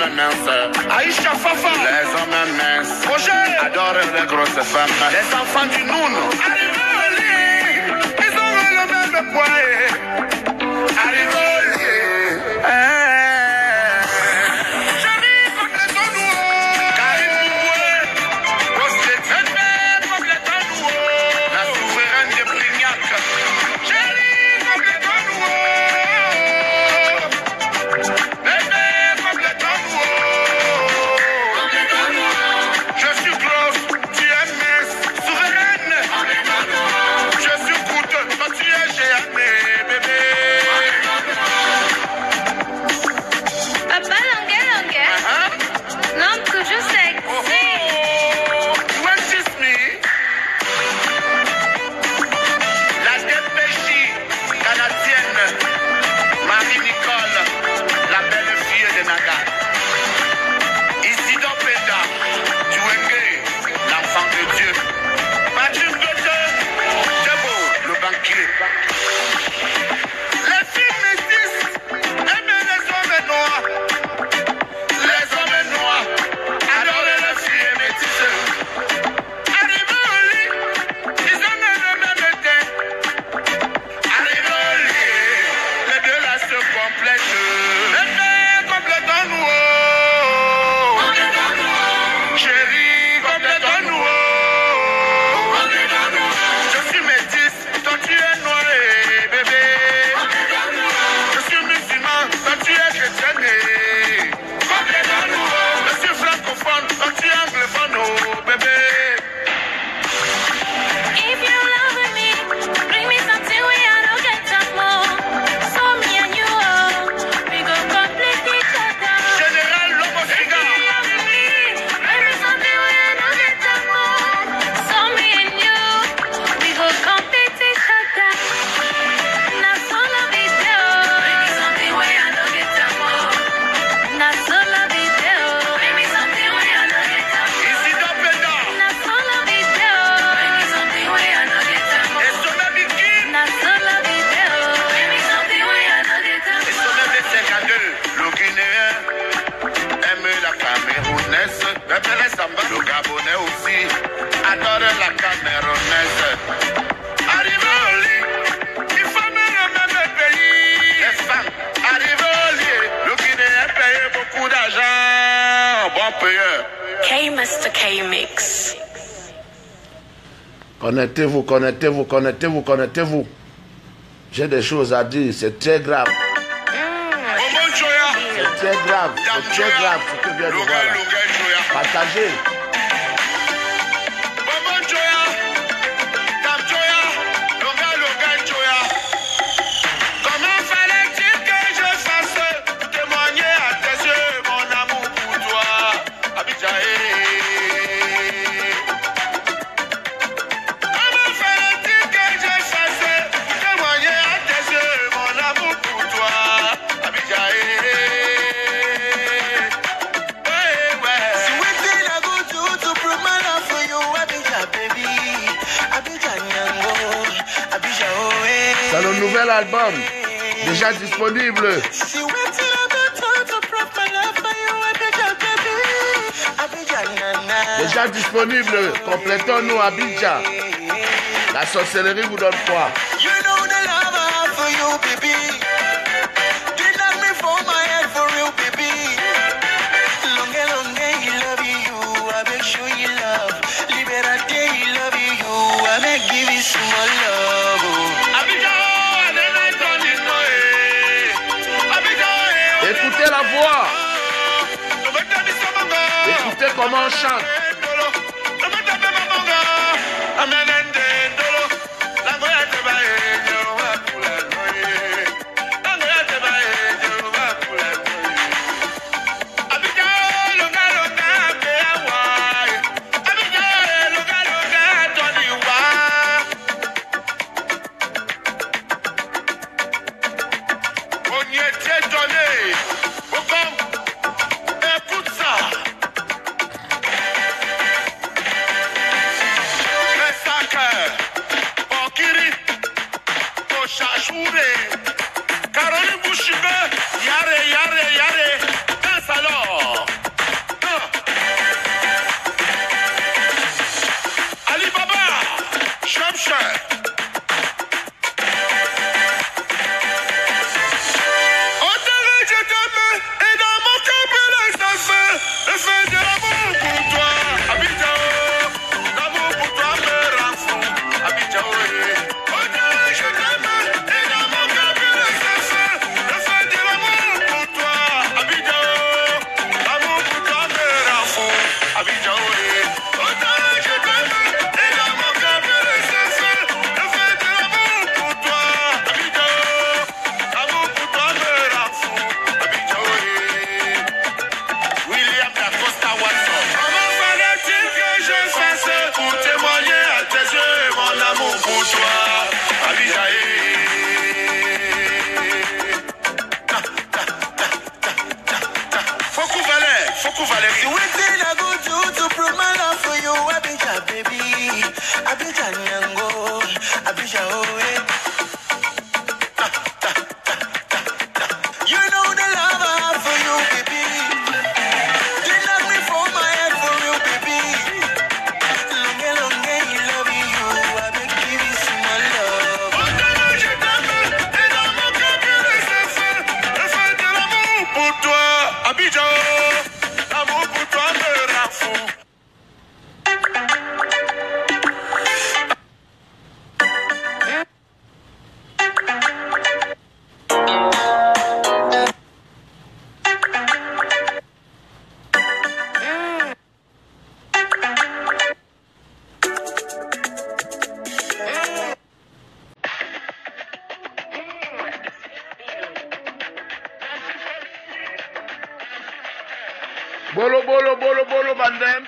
belles minces. Aïcha Fafa. Les hommes minces. Roger. Adorent les grosses femmes. Les enfants du Noun. Arrivez au lit. Ils ont le même poids. Arrivez au lit. Le Gabonais aussi adore la Camerounaise. Arrive au lit, il faut même le même pays. Les femmes arrivent au lit, le Guinéen paye beaucoup d'argent. Bon payeur. K-Mr. K-Mix. Connectez-vous, connectez-vous, connectez-vous, connectez-vous. J'ai des choses à dire, c'est très grave. C'est très grave, c'est très grave ce que vient de voir là. Partagez. Comment fallait-il que je fasse témoigner à tes yeux mon amour pour toi, Abidjaï? Comment fallait-il que je fasse témoigner à tes yeux mon amour pour toi, Abidjaï? C'est le nouvel album, déjà disponible. Déjà disponible, complétons-nous Abidjan. La sorcellerie vous donne quoi? Écoutez la voix. Écoutez comment on chante. Écoute ça. beaucoup Valérie. So wetin I go do to prove my love for you, Abidjan baby, Abidjan Yango, Abidjan oh. You know the love I have for you, baby. You knock me from my head for real, baby. Long, you love you. I beg give you some more love. Je t'aime, et dans mon cœur, je fais de l'amour pour toi, Abidjan. L'amour pour toi me rend fou. Bolo, bandem.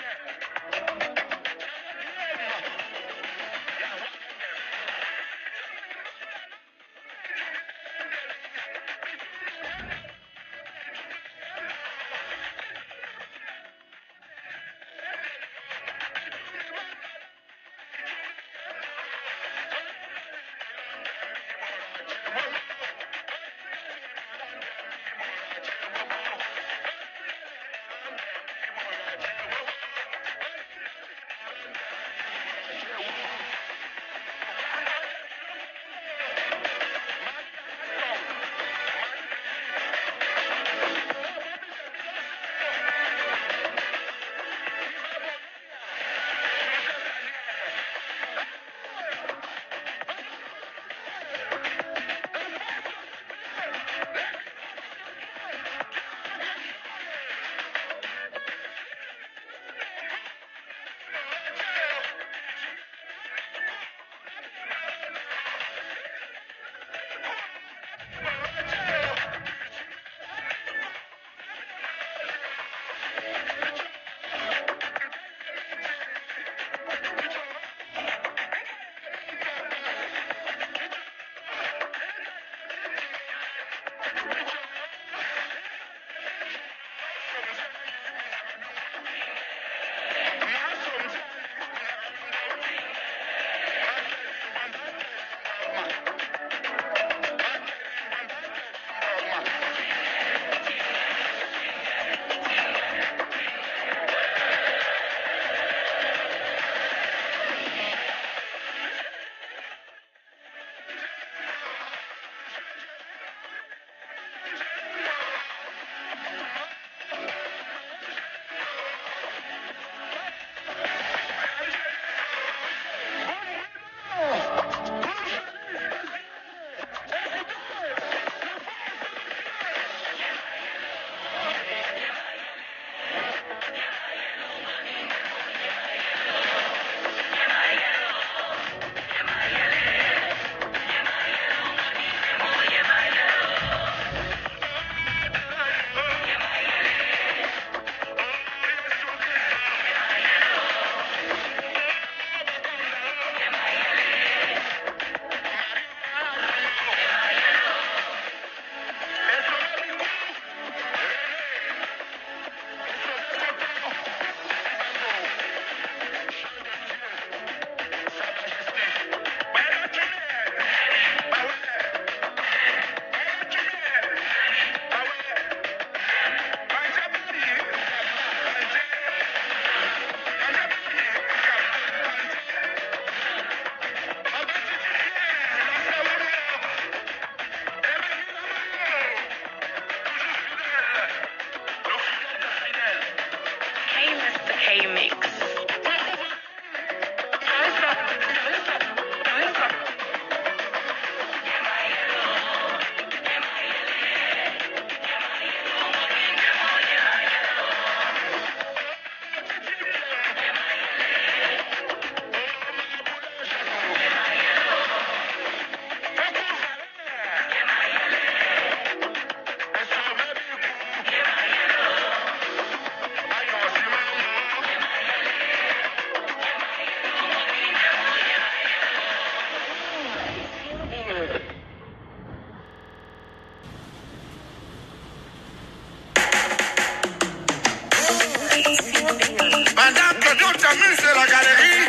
Pendant que d'autres s'amusent de la galerie,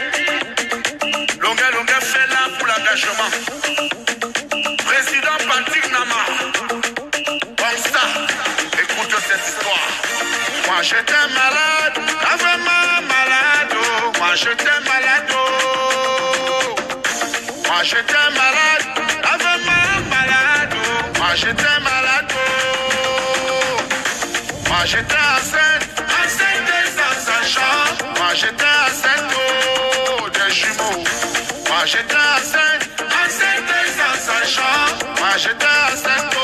Longuet fait là pour l'engagement. Président Patrick Nama, comme ça, écoute cette histoire. Moi j'étais malade, vraiment malade. Moi j'étais malade. Moi j'étais malade, vraiment malade. Moi j'étais malade. Moi j'étais enceinte des sachants. Moi j'étais enceinte des jumeaux. Moi j'étais enceinte des sachants. Moi j'étais enceinte.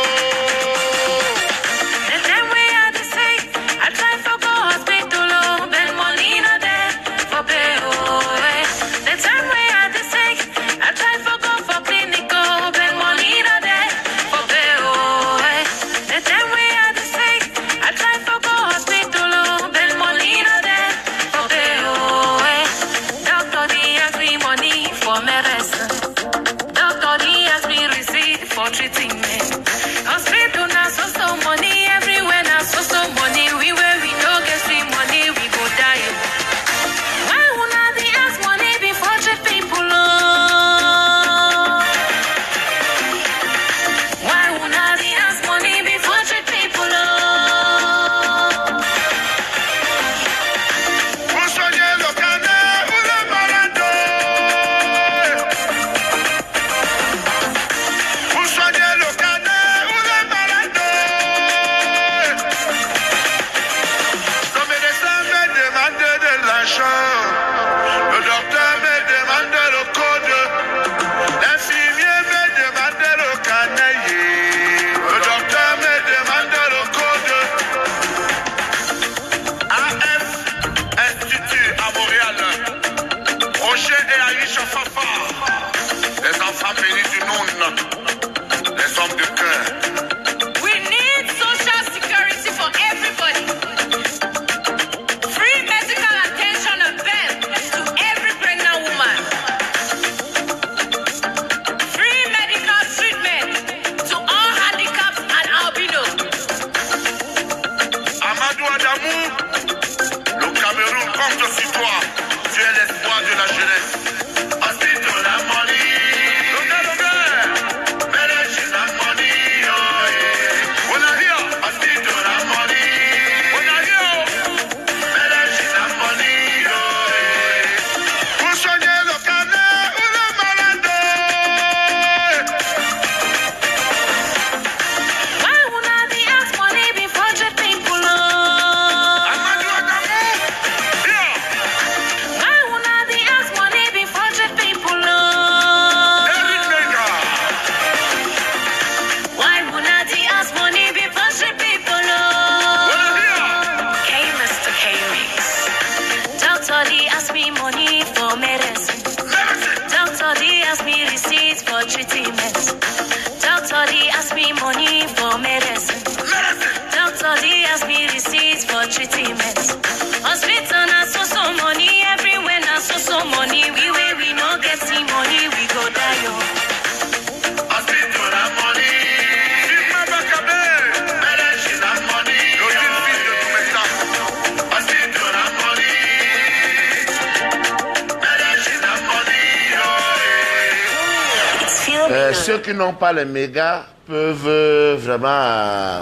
Ceux qui n'ont pas les mégas peuvent vraiment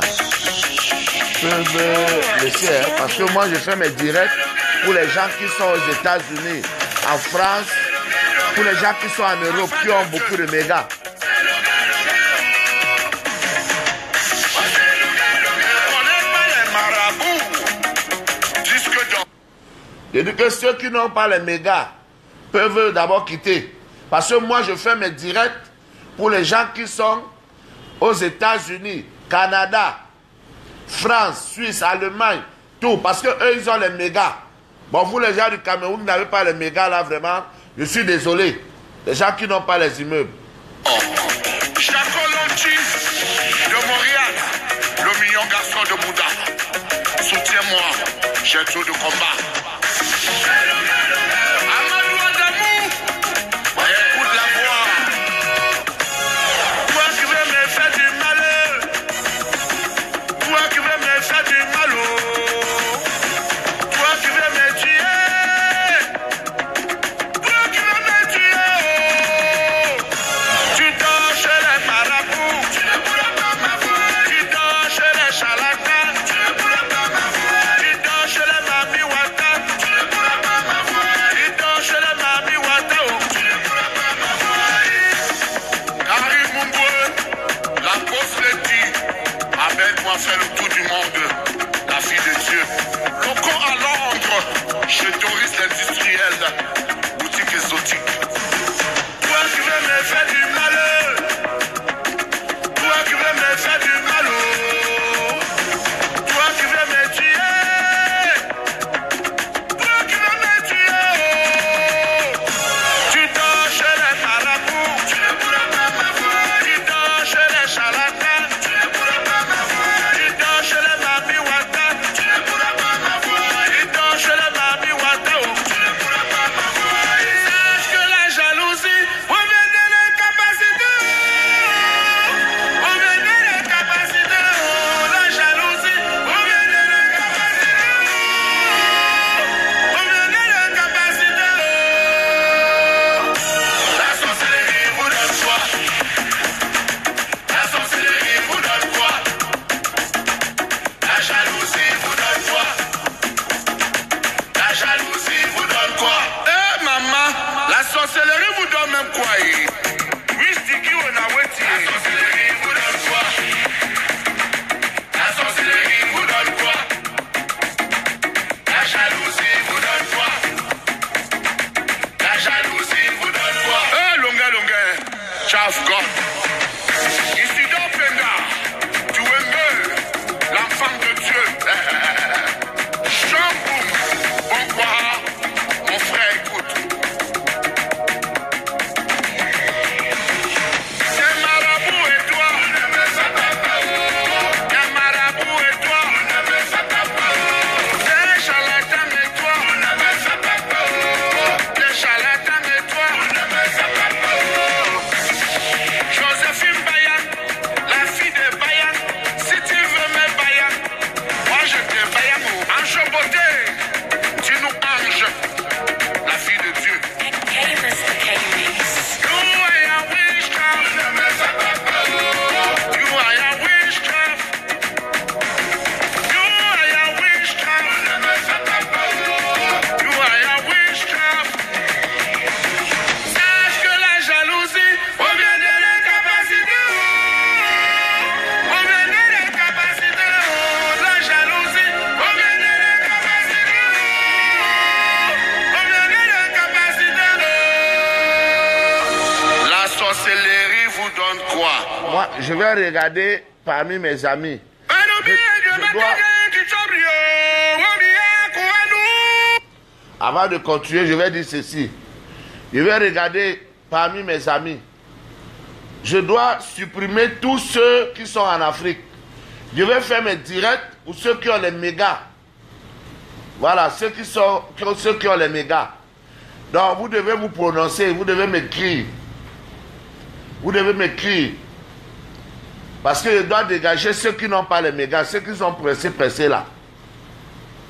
laisser, hein, parce que moi je fais mes directs pour les gens qui sont aux États-Unis, en France, pour les gens qui sont en Europe, qui ont beaucoup de mégas. Je dis que ceux qui n'ont pas les mégas peuvent d'abord quitter, parce que moi je fais mes directs pour les gens qui sont aux États-Unis, Canada, France, Suisse, Allemagne, tout. Parce que eux, ils ont les mégas. Bon, vous, les gens du Cameroun, vous n'avez pas les mégas, là, vraiment. Je suis désolé. Les gens qui n'ont pas les immeubles. Chaco Lonchi de Montréal, le million garçon de Bouddha. Soutiens-moi, j'ai trop de combat. Amadou Adamou, écoute la voix. Toi qui veux me faire du malheur, toi qui veux me faire du malheur, toi qui veux me tuer. même quoi. Oui, Sticky, on a waiting. La sorcellerie vous donne quoi? La sorcellerie vous donne quoi? La jalousie vous donne quoi? La jalousie vous donne quoi? Longa, Chaf God. Ici dans Penda, tu es l'enfant de Dieu. Chamboum, bon quoi, mon frère, écoute. T'es marabout et toi, t'es marabout et toi, t'es charlatan et toi, t'es charlatan et toi. Joséphine Bayan, la fille de Bayan, si tu veux me Bayan, moi je te Bayan. Ange beauté, tu nous anges, la fille de Dieu. Hey, Mr. K-Mix. You are your witchcraft. You are your witchcraft. You are your witchcraft. You are your witchcraft. Sache que la jalousie provient de l'incapacité. Provient de l'incapacité. La jalousie provient de l'incapacité. Provient de l'incapacité. La sorcellerie vous donne quoi? Moi, je vais regarder parmi mes amis. Avant de continuer, je vais dire ceci. Je vais regarder parmi mes amis. Je dois supprimer tous ceux qui sont en Afrique. Je vais faire mes directs pour ceux qui ont les mégas. Voilà, ceux qui ont les mégas. Donc, vous devez vous prononcer, vous devez m'écrire. Vous devez m'écrire. Parce que je dois dégager ceux qui n'ont pas les mégas, ceux qui sont pressés là.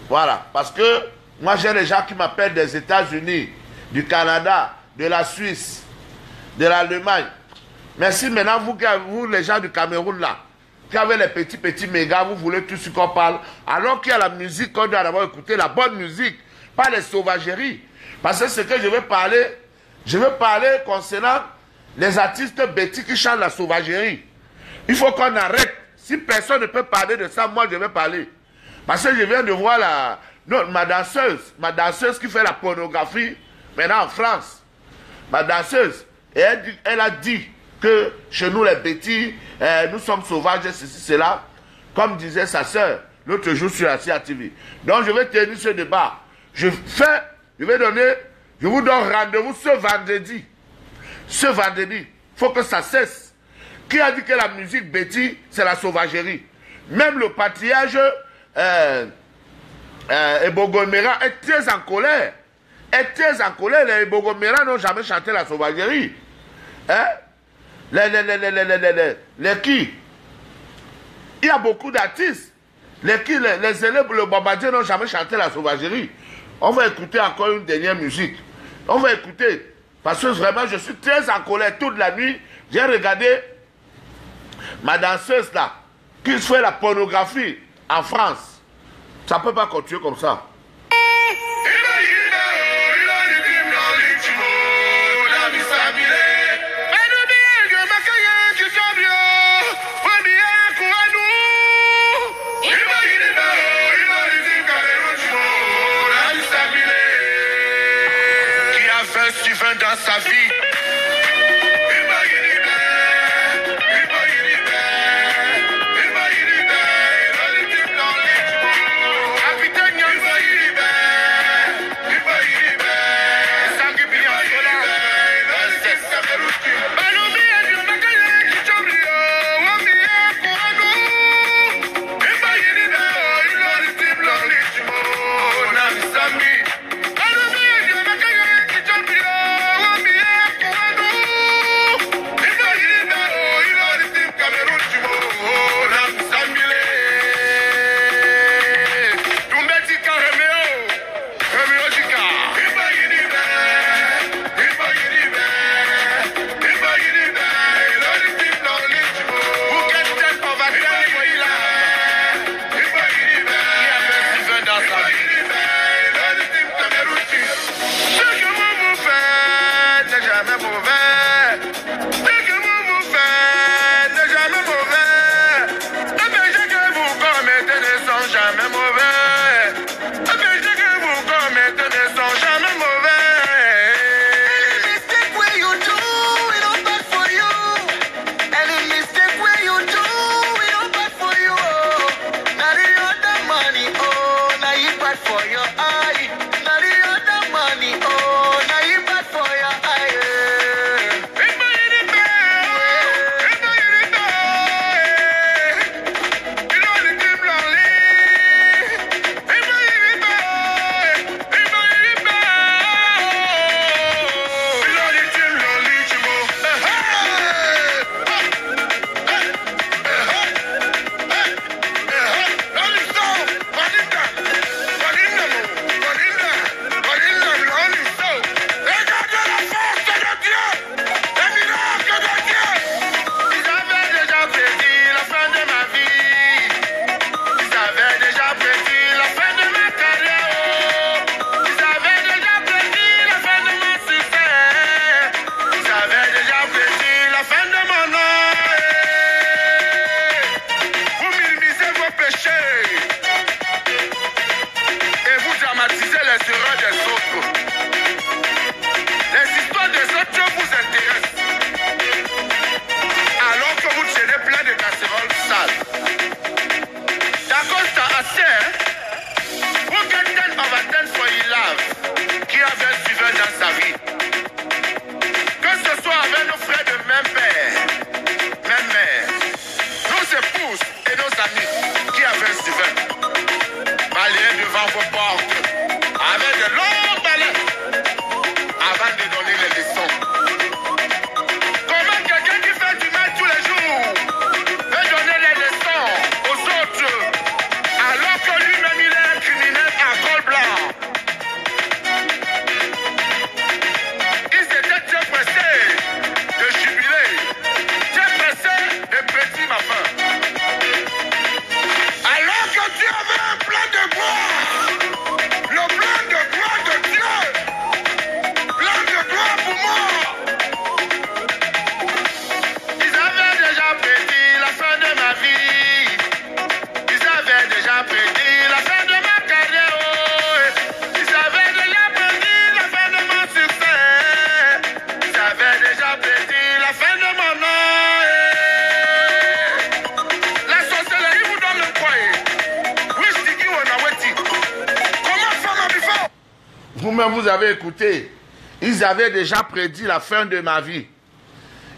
Voilà. Parce que moi, j'ai des gens qui m'appellent des États-Unis, du Canada, de la Suisse, de l'Allemagne. Merci maintenant, vous les gens du Cameroun là, qui avez les petits mégas, vous voulez tout ce qu'on parle. Alors qu'il y a la musique qu'on doit d'abord écouter, la bonne musique, pas les sauvageries. Parce que ce que je vais parler concernant les artistes bêtis qui chantent la sauvagerie. Il faut qu'on arrête. Si personne ne peut parler de ça, moi je vais parler. Parce que je viens de voir ma danseuse qui fait la pornographie maintenant en France. Ma danseuse. Et elle a dit que chez nous les bêtis, nous sommes sauvages, ceci, cela. Comme disait sa sœur l'autre jour sur la CRTV. Donc je vais tenir ce débat. Je vous donne rendez-vous ce vendredi. Ce vendredi, il faut que ça cesse. Qui a dit que la musique bêtise, c'est la sauvagerie? Même le patriarche Ebogomera est très en colère. Les Ebogomera n'ont jamais chanté la sauvagerie. Hein? Les qui? Il y a beaucoup d'artistes. Les élèves, le bombardier n'ont jamais chanté la sauvagerie. On va écouter encore une dernière musique. On va écouter. Parce que vraiment, je suis très en colère toute la nuit. J'ai regardé ma danseuse là, qui fait la pornographie en France. Ça ne peut pas continuer comme ça. Qui a 20 Steven dans sa vie? jamais mauvais. for your eye. Now the other money, oh, now you bad for your eye. Vous-même, vous avez écouté. Ils avaient déjà prédit la fin de ma vie.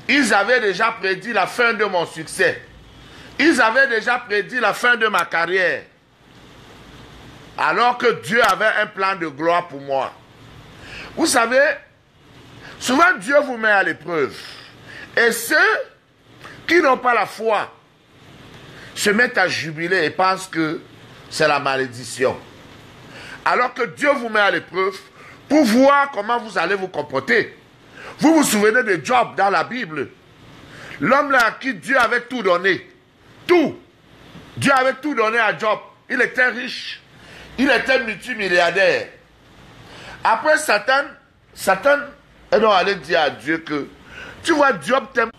Ils avaient déjà prédit la fin de mon succès. Ils avaient déjà prédit la fin de ma carrière. Alors que Dieu avait un plan de gloire pour moi. Vous savez, souvent Dieu vous met à l'épreuve. Et ceux qui n'ont pas la foi se mettent à jubiler et pensent que c'est la malédiction. Alors que Dieu vous met à l'épreuve pour voir comment vous allez vous comporter. Vous vous souvenez de Job dans la Bible. L'homme là à qui Dieu avait tout donné. Tout. Dieu avait tout donné à Job. Il était riche. Il était multimilliardaire. Après Satan est donc allé dire à Dieu que, tu vois, Job t'aime.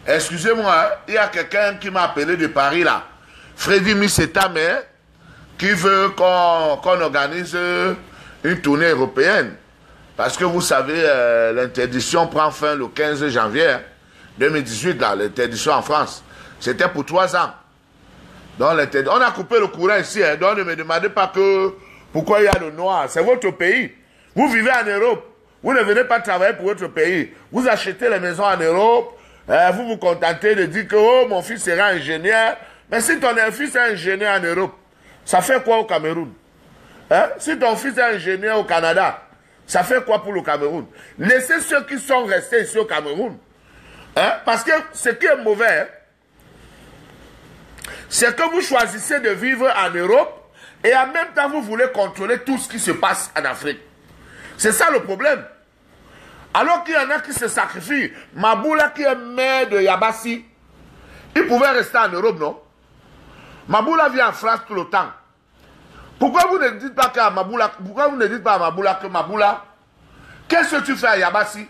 Excusez-moi, il y a quelqu'un qui m'a appelé de Paris là. Freddy Miseta, mais qui veut qu'on organise une tournée européenne. Parce que vous savez, l'interdiction prend fin le 15 janvier 2018, l'interdiction en France. C'était pour 3 ans. Donc, on a coupé le courant ici, hein, donc ne me demandez pas que pourquoi il y a le noir. C'est votre pays. Vous vivez en Europe. Vous ne venez pas travailler pour votre pays. Vous achetez les maisons en Europe. Vous vous contentez de dire que oh, mon fils sera ingénieur. Mais si ton fils est ingénieur en Europe, ça fait quoi au Cameroun? Hein? Si ton fils est ingénieur au Canada, ça fait quoi pour le Cameroun? Laissez ceux qui sont restés ici au Cameroun. Hein? Parce que ce qui est mauvais, c'est que vous choisissez de vivre en Europe et en même temps vous voulez contrôler tout ce qui se passe en Afrique. C'est ça le problème. Alors qu'il y en a qui se sacrifient. Maboula qui est maire de Yabassi, il pouvait rester en Europe, non? Maboula vient en France tout le temps. Pourquoi vous ne dites pas à Maboula, que Maboula, qu'est-ce que tu fais à Yabassi?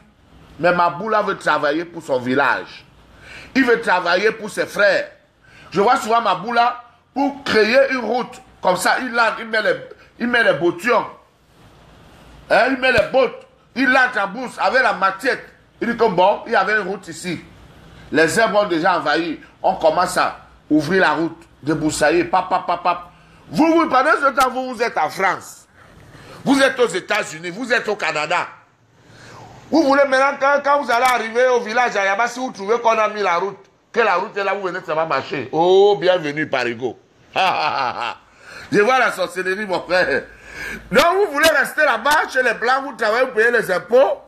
Mais Maboula veut travailler pour son village. Il veut travailler pour ses frères. Je vois souvent Maboula pour créer une route. Comme ça, il met les bottillons. Hein, il met les bottes. Il lance en bourse avec la matiette. Il dit que bon, il y avait une route ici. Les herbes ont déjà envahi. On commence à ouvrir la route, débroussailler, pap. Pendant ce temps, vous êtes en France. Vous êtes aux États-Unis, vous êtes au Canada. Vous voulez maintenant, quand vous allez arriver au village à Yaba, si vous trouvez qu'on a mis la route, que la route est là, vous venez, ça va marcher. Oh, bienvenue, Parigo. Je vois la sorcellerie, mon frère. Donc, vous voulez rester là-bas, chez les Blancs, vous travaillez, vous payez les impôts,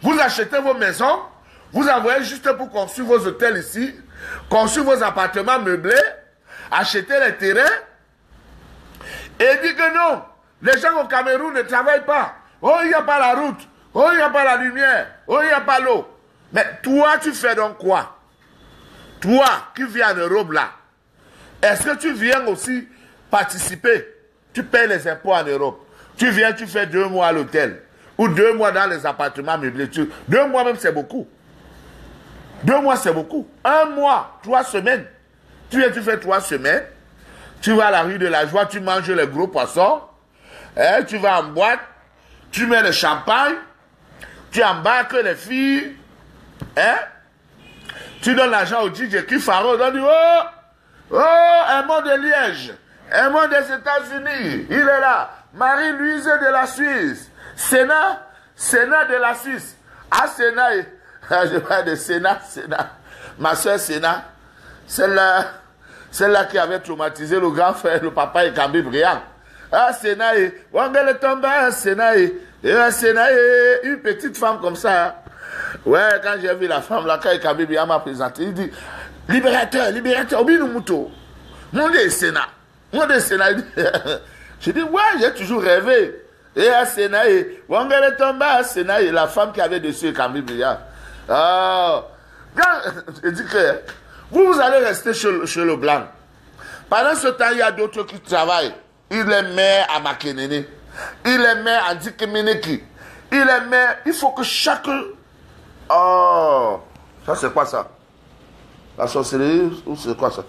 vous achetez vos maisons, vous envoyez juste pour construire vos hôtels ici, construire vos appartements meublés, acheter les terrains, et dit que non, les gens au Cameroun ne travaillent pas. Oh, il n'y a pas la route. Oh, il n'y a pas la lumière. Oh, il n'y a pas l'eau. Mais toi, tu fais donc quoi? Toi, qui viens en Europe là, est-ce que tu viens aussi participer? Tu payes les impôts en Europe. Tu viens, tu fais 2 mois à l'hôtel. Ou 2 mois dans les appartements meublés. 2 mois même, c'est beaucoup. 2 mois, c'est beaucoup. 1 mois, 3 semaines. Tu viens, tu fais 3 semaines. Tu vas à la rue de la Joie, tu manges les gros poissons. Hein, tu vas en boîte. Tu mets le champagne. Tu embarques les filles. Hein? Tu donnes l'argent au DJ qui Faro. On dit, oh, un mot de Liège. Un mot des États-Unis. Il est là. Marie-Louise de la Suisse. Sénat de la Suisse. Ah, Sénat. Je parle de Sénat. Ma soeur Sénat. Celle-là qui avait traumatisé le grand frère, le papa et Kambi Briand. Ah, Sénat. Wangele Tomba, Sénat. Sénat, une petite femme comme ça. Ouais, quand j'ai vu la femme là, quand Kambi Briand m'a présenté, il dit, libérateur, Obi Numuto. Mon Dieu, Sénat. Je dis, ouais, j'ai toujours rêvé. Et à Sénat, Wangele Tomba, Sénat, la femme qui avait dessus Kambi Briand. Oh, je dis que vous allez rester chez le blanc. Pendant ce temps, il y a d'autres qui travaillent. Il les met à Makenene. Il les met à Dikemeneki. Il les met. Il faut que chaque. Oh, ça c'est quoi ça? La sorcellerie ou c'est quoi ça?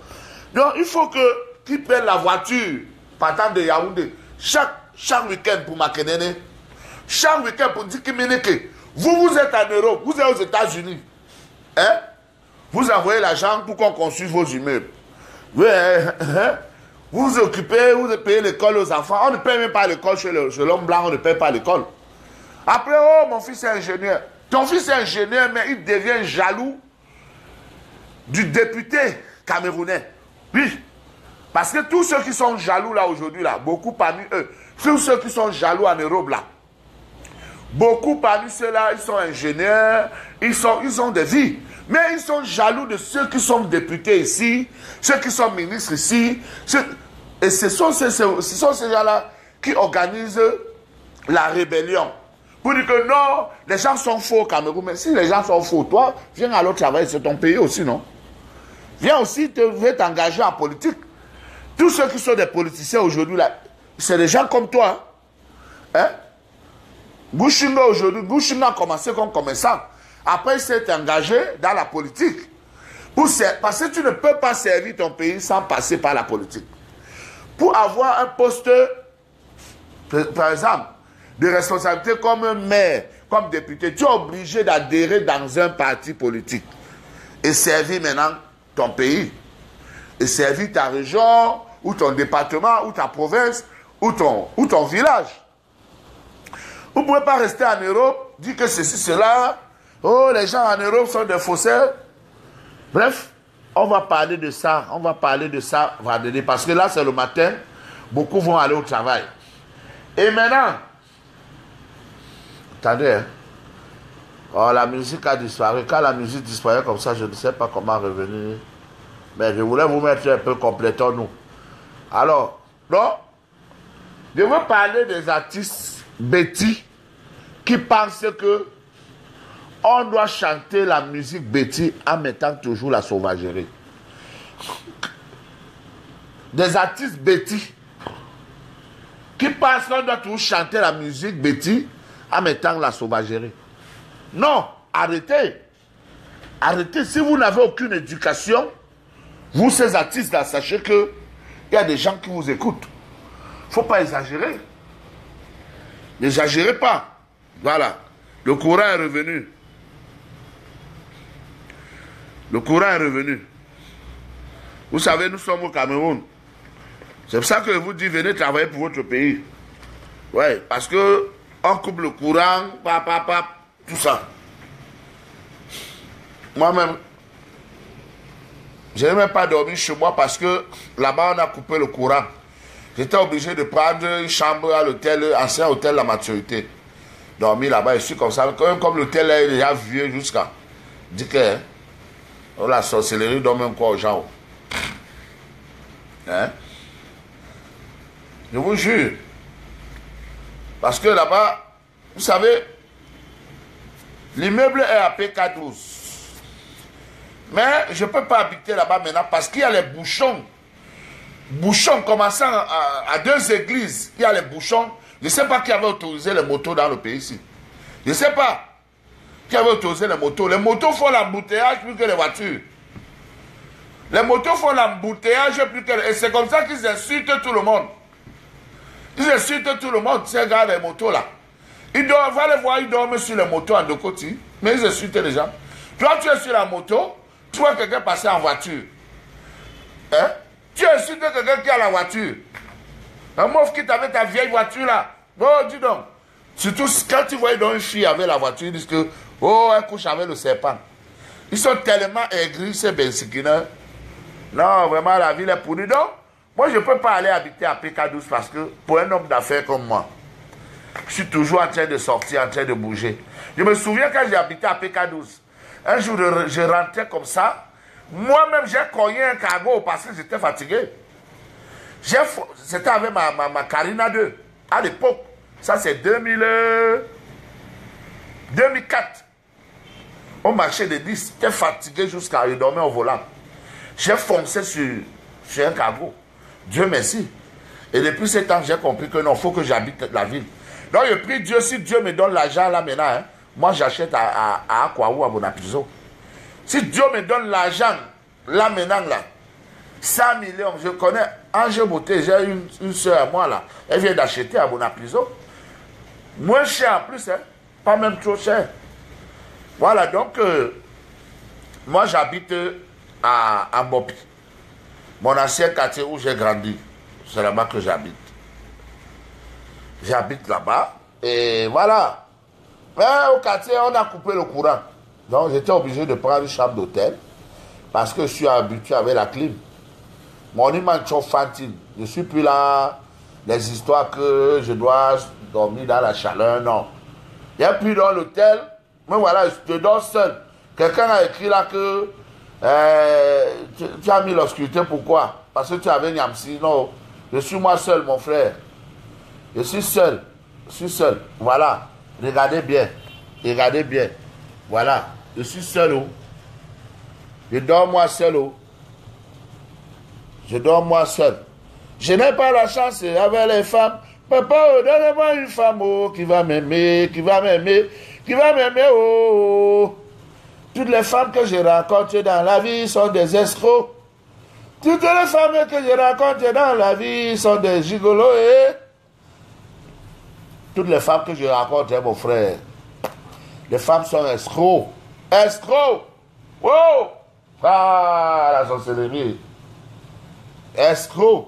Donc il faut qu'ils prennent la voiture partant de Yaoundé chaque week-end pour Makenene. Chaque week-end pour Dikemeneki. Vous êtes en Europe, vous êtes aux États-Unis. Hein? Vous envoyez l'argent pour qu'on construise vos immeubles. Vous vous occupez, vous payez l'école aux enfants. On ne paye même pas l'école chez l'homme blanc, on ne paye pas l'école. Après, oh, mon fils est ingénieur. Ton fils est ingénieur, mais il devient jaloux du député camerounais. Oui. Parce que tous ceux qui sont jaloux là aujourd'hui, là, beaucoup parmi eux, tous ceux qui sont jaloux en Europe là, beaucoup parmi ceux-là, ils sont ingénieurs, ils ont des vies. Mais ils sont jaloux de ceux qui sont députés ici, ceux qui sont ministres ici. Et ce sont ces gens-là qui organisent la rébellion. Pour dire que non, les gens sont faux au Cameroun. Mais si les gens sont faux, toi, viens alors travailler sur ton pays aussi, non? Viens aussi t'engager en politique. Tous ceux qui sont des politiciens aujourd'hui, là, c'est des gens comme toi. Hein? Bouchinga aujourd'hui, Bouchinga a commencé comme commerçant. Après, il s'est engagé dans la politique. Parce que tu ne peux pas servir ton pays sans passer par la politique. Pour avoir un poste, par exemple, de responsabilité comme maire, comme député, tu es obligé d'adhérer dans un parti politique. Et servir maintenant ton pays. Et servir ta région, ou ton département, ou ta province, ou ton village. Vous ne pouvez pas rester en Europe, dire que ceci, cela. Oh, les gens en Europe sont des faussaires. Bref, on va parler de ça. On va parler de ça vendredi. Parce que là, c'est le matin. Beaucoup vont aller au travail. Et maintenant, attendez. Hein. Oh, la musique a disparu. Quand la musique disparaît comme ça, je ne sais pas comment revenir. Mais je voulais vous mettre un peu complétons nous. Alors, non, je veux parler des artistes bêtis qui pensent que on doit chanter la musique bêtise en mettant toujours la sauvagerie. Des artistes bêtis qui pensent qu'on doit toujours chanter la musique bêtise en mettant la sauvagerie. Non, arrêtez. Arrêtez. Si vous n'avez aucune éducation, vous ces artistes-là, sachez qu'il y a des gens qui vous écoutent. Il ne faut pas exagérer. N'exagérez pas. Voilà. Le courant est revenu. Le courant est revenu. Vous savez, nous sommes au Cameroun. C'est pour ça que je vous dis, venez travailler pour votre pays. Ouais, parce que on coupe le courant, tout ça. Moi-même, je n'ai même pas dormi chez moi parce que là-bas, on a coupé le courant. J'étais obligé de prendre une chambre à l'hôtel, ancien hôtel La Maturité. Dormir là-bas, je suis comme ça. Comme l'hôtel est déjà vieux jusqu'à... Dit que la sorcellerie donne même quoi aux gens. Hein? Je vous jure. Parce que là-bas, vous savez, l'immeuble est à PK12. Mais je ne peux pas habiter là-bas maintenant parce qu'il y a les bouchons. Bouchons commençant à 2 églises, il y a les bouchons. Je ne sais pas qui avait autorisé les motos dans le pays ici. Je ne sais pas qui avait autorisé les motos. Les motos font l'embouteillage plus que les voitures. Les motos font l'embouteillage plus que les... Et c'est comme ça qu'ils insultent tout le monde. Ils insultent tout le monde, ces gars des motos là. Ils doivent, va les voir, ils dorment sur les motos en deux côtés. Mais ils insultent les gens. Toi, tu es sur la moto, tu vois quelqu'un passer en voiture. Hein? Tu insultes quelqu'un qui a la voiture. Un mouf qui t'avait ta vieille voiture là. Oh, dis donc. Surtout quand tu vois une fille avec la voiture, ils disent que, oh, elle couche avec le serpent. Ils sont tellement aigris, ces bensikineurs. Non, vraiment, la ville est pourrie. Donc, moi, je ne peux pas aller habiter à PK12 parce que pour un homme d'affaires comme moi, je suis toujours en train de sortir, en train de bouger. Je me souviens quand j'ai habité à PK12. Un jour, je rentrais comme ça. Moi-même, j'ai cogné un cargo parce que j'étais fatigué. C'était avec ma Carina 2. À l'époque, ça c'est 2004. On marchait de 10. J'étais fatigué jusqu'à dormir au volant. J'ai foncé sur un cargo. Dieu merci. Et depuis ce temps, j'ai compris que non, il faut que j'habite la ville. Donc, je prie Dieu, si Dieu me donne l'argent là maintenant, hein, moi j'achète à Akwaou, à Bonapiso. Si Dieu me donne l'argent là maintenant, là, 100 millions, je connais Angers Beauté, j'ai une soeur à moi là, elle vient d'acheter à Bonapiso. Moins cher en plus, hein, pas même trop cher. Voilà, donc, moi j'habite à Mopi. Mon ancien quartier où j'ai grandi, c'est là-bas que j'habite. J'habite là-bas, et voilà. Mais au quartier, on a coupé le courant. Donc j'étais obligé de prendre une chambre d'hôtel, parce que je suis habitué avec la clim. Mon imancho fantine, je ne suis plus là, les histoires que je dois dormir dans la chaleur, non. Il n'y a plus dans l'hôtel, mais voilà, je te dors seul. Quelqu'un a écrit là que tu as mis l'obscurité, pourquoi? Parce que tu avais Niamsi. Non, je suis moi seul, mon frère. Je suis seul. Voilà. Regardez bien. Voilà. Je suis seul. Oh. Je dors moi seul. Oh. Je n'ai pas la chance avec les femmes. Papa, oh, donnez-moi une femme oh, qui va m'aimer. Oh. Toutes les femmes que j'ai rencontrées dans la vie sont des escrocs. Toutes les femmes que j'ai rencontrées dans la vie sont des gigolos. Et toutes les femmes que je rencontre, mon frère, les femmes sont escrocs. Wow! Ah, la sorcellerie. Escrocs.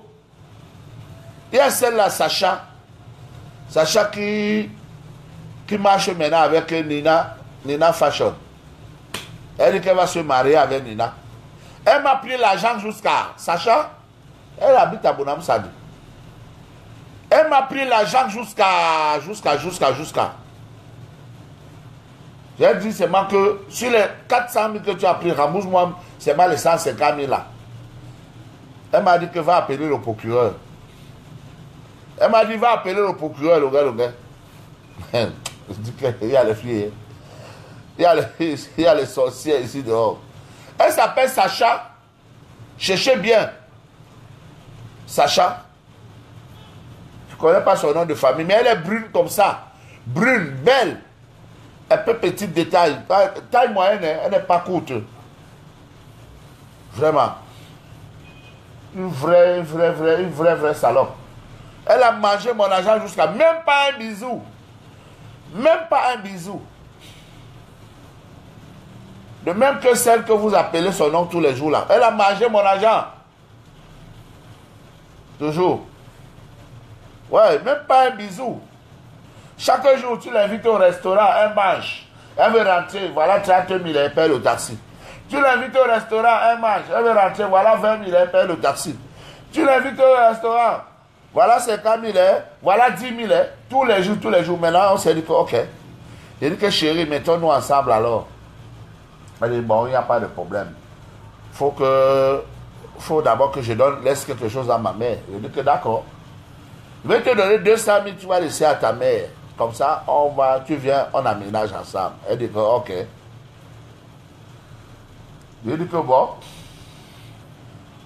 Il y a celle-là, Sacha. Sacha qui marche maintenant avec Nina Fashion. Elle dit qu'elle va se marier avec Nina. Elle m'a pris l'argent jusqu'à... Sacha, elle habite à Bonam Sadi. Elle m'a pris l'argent jusqu'à... J'ai dit seulement que sur les 400 000 que tu as pris, rembourse-moi seulement les 150 000 là. Elle m'a dit que va appeler le procureur. Elle m'a dit va appeler le procureur, le gars. Je dis qu'il y a les filles. Il y a les sorciers ici dehors. Elle s'appelle Sacha. Cherchez bien. Sacha. Je ne connais pas son nom de famille, mais elle est brune comme ça. Brune, belle. Un peu petite de taille. Taille moyenne, elle n'est pas courte. Vraiment. Une vraie salope. Elle a mangé mon argent jusqu'à même pas un bisou. De même que celle que vous appelez son nom tous les jours là. Elle a mangé mon argent. Toujours. Ouais, même pas un bisou. Chaque jour, tu l'invites au restaurant, elle mange. Elle veut rentrer, voilà 30 000, elle paye le taxi. Tu l'invites au restaurant, elle mange. Elle veut rentrer, voilà 20 000, elle paye le taxi. Tu l'invites au restaurant, voilà 50 000, voilà 10 000, tous les jours. Maintenant, on s'est dit que, ok. J'ai dit que chérie, mettons-nous ensemble alors. Elle dit, bon, il n'y a pas de problème. Faut d'abord que je laisse quelque chose à ma mère. Je dis que d'accord. Je vais te donner 200 000, tu vas laisser à ta mère. Comme ça, tu viens, on aménage ensemble. Elle dit que, ok. Je dis que bon.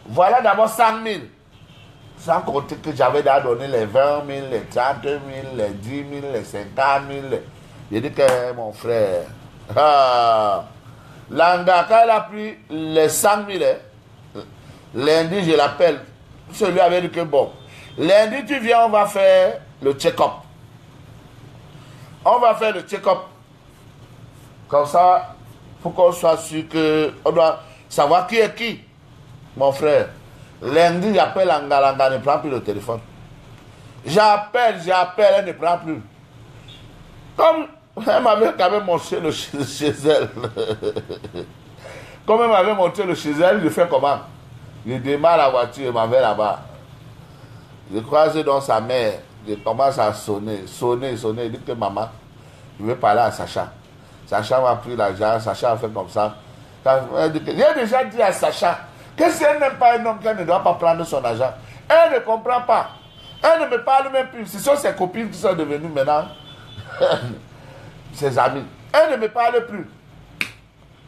Voilà d'abord 100 000. Sans compter que j'avais donné les 20 000, les 30 000, les 10 000, les 50 000. Je dis que mon frère, Langaka, elle a pris les 100 000. Lundi, je l'appelle. Celui avait dit que bon, lundi, tu viens, on va faire le check-up. On va faire le check-up. Comme ça, pour qu'on soit sûr que on doit savoir qui est qui. Mon frère, lundi, j'appelle Langa, ne prend plus le téléphone. J'appelle, elle ne prend plus. Comme elle m'avait quand même montré le chez elle. Comme elle m'avait montré le chez elle, je fais comment? Je démarre la voiture, je m'en vais là-bas. Je croise dans sa mère, je commence à sonner. Il dit que maman, je vais parler à Sacha. Sacha m'a pris l'argent, Sacha a fait comme ça. J'ai déjà dit à Sacha que si elle n'aime pas un homme, qu'elle ne doit pas prendre son argent. Elle ne comprend pas. Elle ne me parle même plus. Ce sont ses copines qui sont devenues maintenant ses amis. Elle ne me parle plus.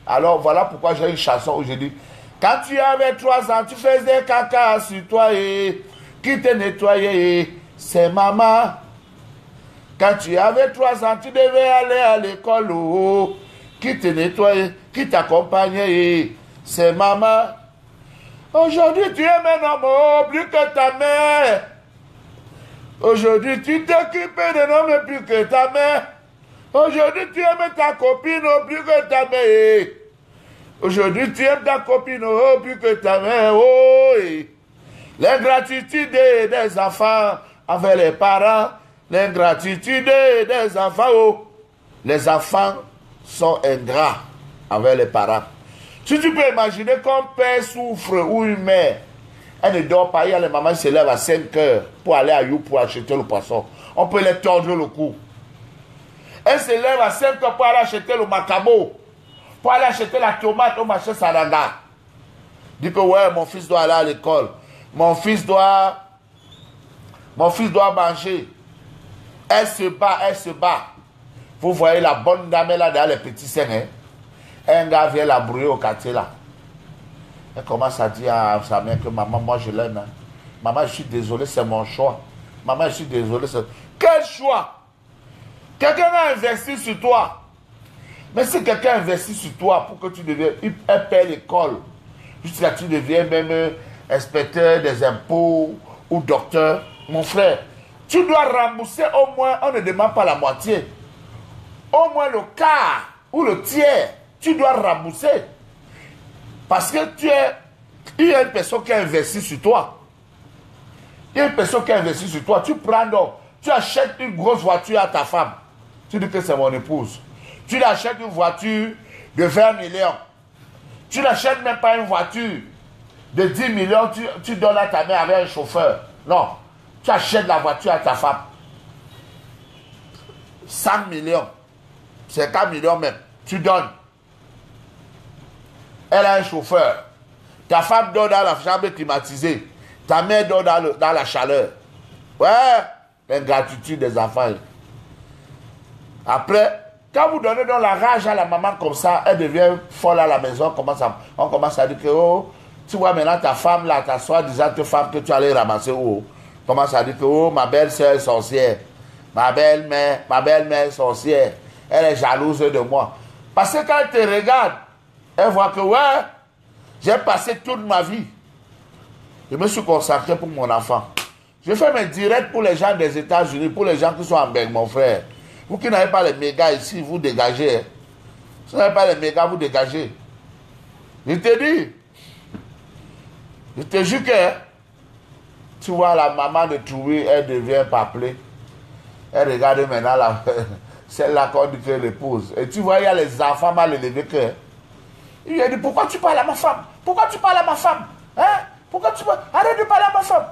Alors voilà pourquoi j'ai une chanson où je dis, quand tu avais 3 ans, tu faisais caca sur toi et qui te nettoyait, c'est maman. Quand tu avais 3 ans, tu devais aller à l'école, qui te nettoyait, qui t'accompagnait, c'est maman. Aujourd'hui, tu es un homme plus que ta mère. Aujourd'hui, tu t'occupes d'un homme plus que ta mère. Aujourd'hui, tu aimes ta copine plus que ta mère. Aujourd'hui, tu aimes ta copine plus que ta mère. Oh, l'ingratitude des enfants envers les parents. L'ingratitude des enfants. Oh. Les enfants sont ingrats envers les parents. Si tu peux imaginer qu'un père souffre ou une mère, elle ne dort pas, il y a les mamans qui se lèvent à 5 heures pour aller à You pour acheter le poisson. On peut les tordre le cou. Elle se lève à 5 heures pour aller acheter le macabo, pour aller acheter la tomate au marché Saranga. Dit que ouais, mon fils doit aller à l'école. Mon fils doit manger. Elle se bat. Vous voyez la bonne dame là dans les petits seins. Hein? Un gars vient la brouiller au quartier là. Elle commence à dire à sa mère que maman, moi je l'aime. Hein. Maman, je suis désolé, c'est mon choix. Maman, je suis désolé. Quel choix? Quelqu'un a investi sur toi. Mais si quelqu'un investit sur toi pour que tu deviennes, elle paie l'école, jusqu'à ce que tu deviens même inspecteur des impôts ou docteur, mon frère, tu dois rembourser au moins, on ne demande pas la moitié, au moins le quart ou le tiers, tu dois rembourser. Parce que il y a une personne qui a investi sur toi. Il y a une personne qui a investi sur toi. Tu prends donc, tu achètes une grosse voiture à ta femme. Tu dis que c'est mon épouse. Tu l'achètes une voiture de 20 millions. Tu n'achètes même pas une voiture de 10 millions, tu donnes à ta mère avec un chauffeur. Non, tu achètes la voiture à ta femme. 100 millions, 50 millions même, tu donnes. Elle a un chauffeur. Ta femme dort dans la chambre climatisée. Ta mère dort dans la chaleur. Ouais, l'ingratitude des enfants. Après, quand vous donnez dans la rage à la maman comme ça, elle devient folle à la maison. On commence à dire que, oh, tu vois maintenant ta femme là, ta soi-disant femme que tu allais ramasser, oh, commence à dire que, oh, ma belle-sœur est sorcière. Ma belle-mère sorcière. Elle est jalouse de moi. Parce que quand elle te regarde, elle voit que, ouais, j'ai passé toute ma vie. Je me suis consacré pour mon enfant. Je fais mes directs pour les gens des États-Unis, pour les gens qui sont en Belgique, mon frère. Vous qui n'avez pas les mégas ici, vous dégagez. Si vous n'avez pas les mégas, vous dégagez. Je te dis, je te jure que Tu vois, la maman de Troué, elle devient paplée. Elle regarde maintenant celle-là qu'on dit qu'elle épouse. Et tu vois, il y a les enfants mal élevés que. Il lui a dit, pourquoi tu parles à ma femme? Pourquoi tu parles à ma femme? Hein? Pourquoi tu parles? Arrête de parler à ma femme.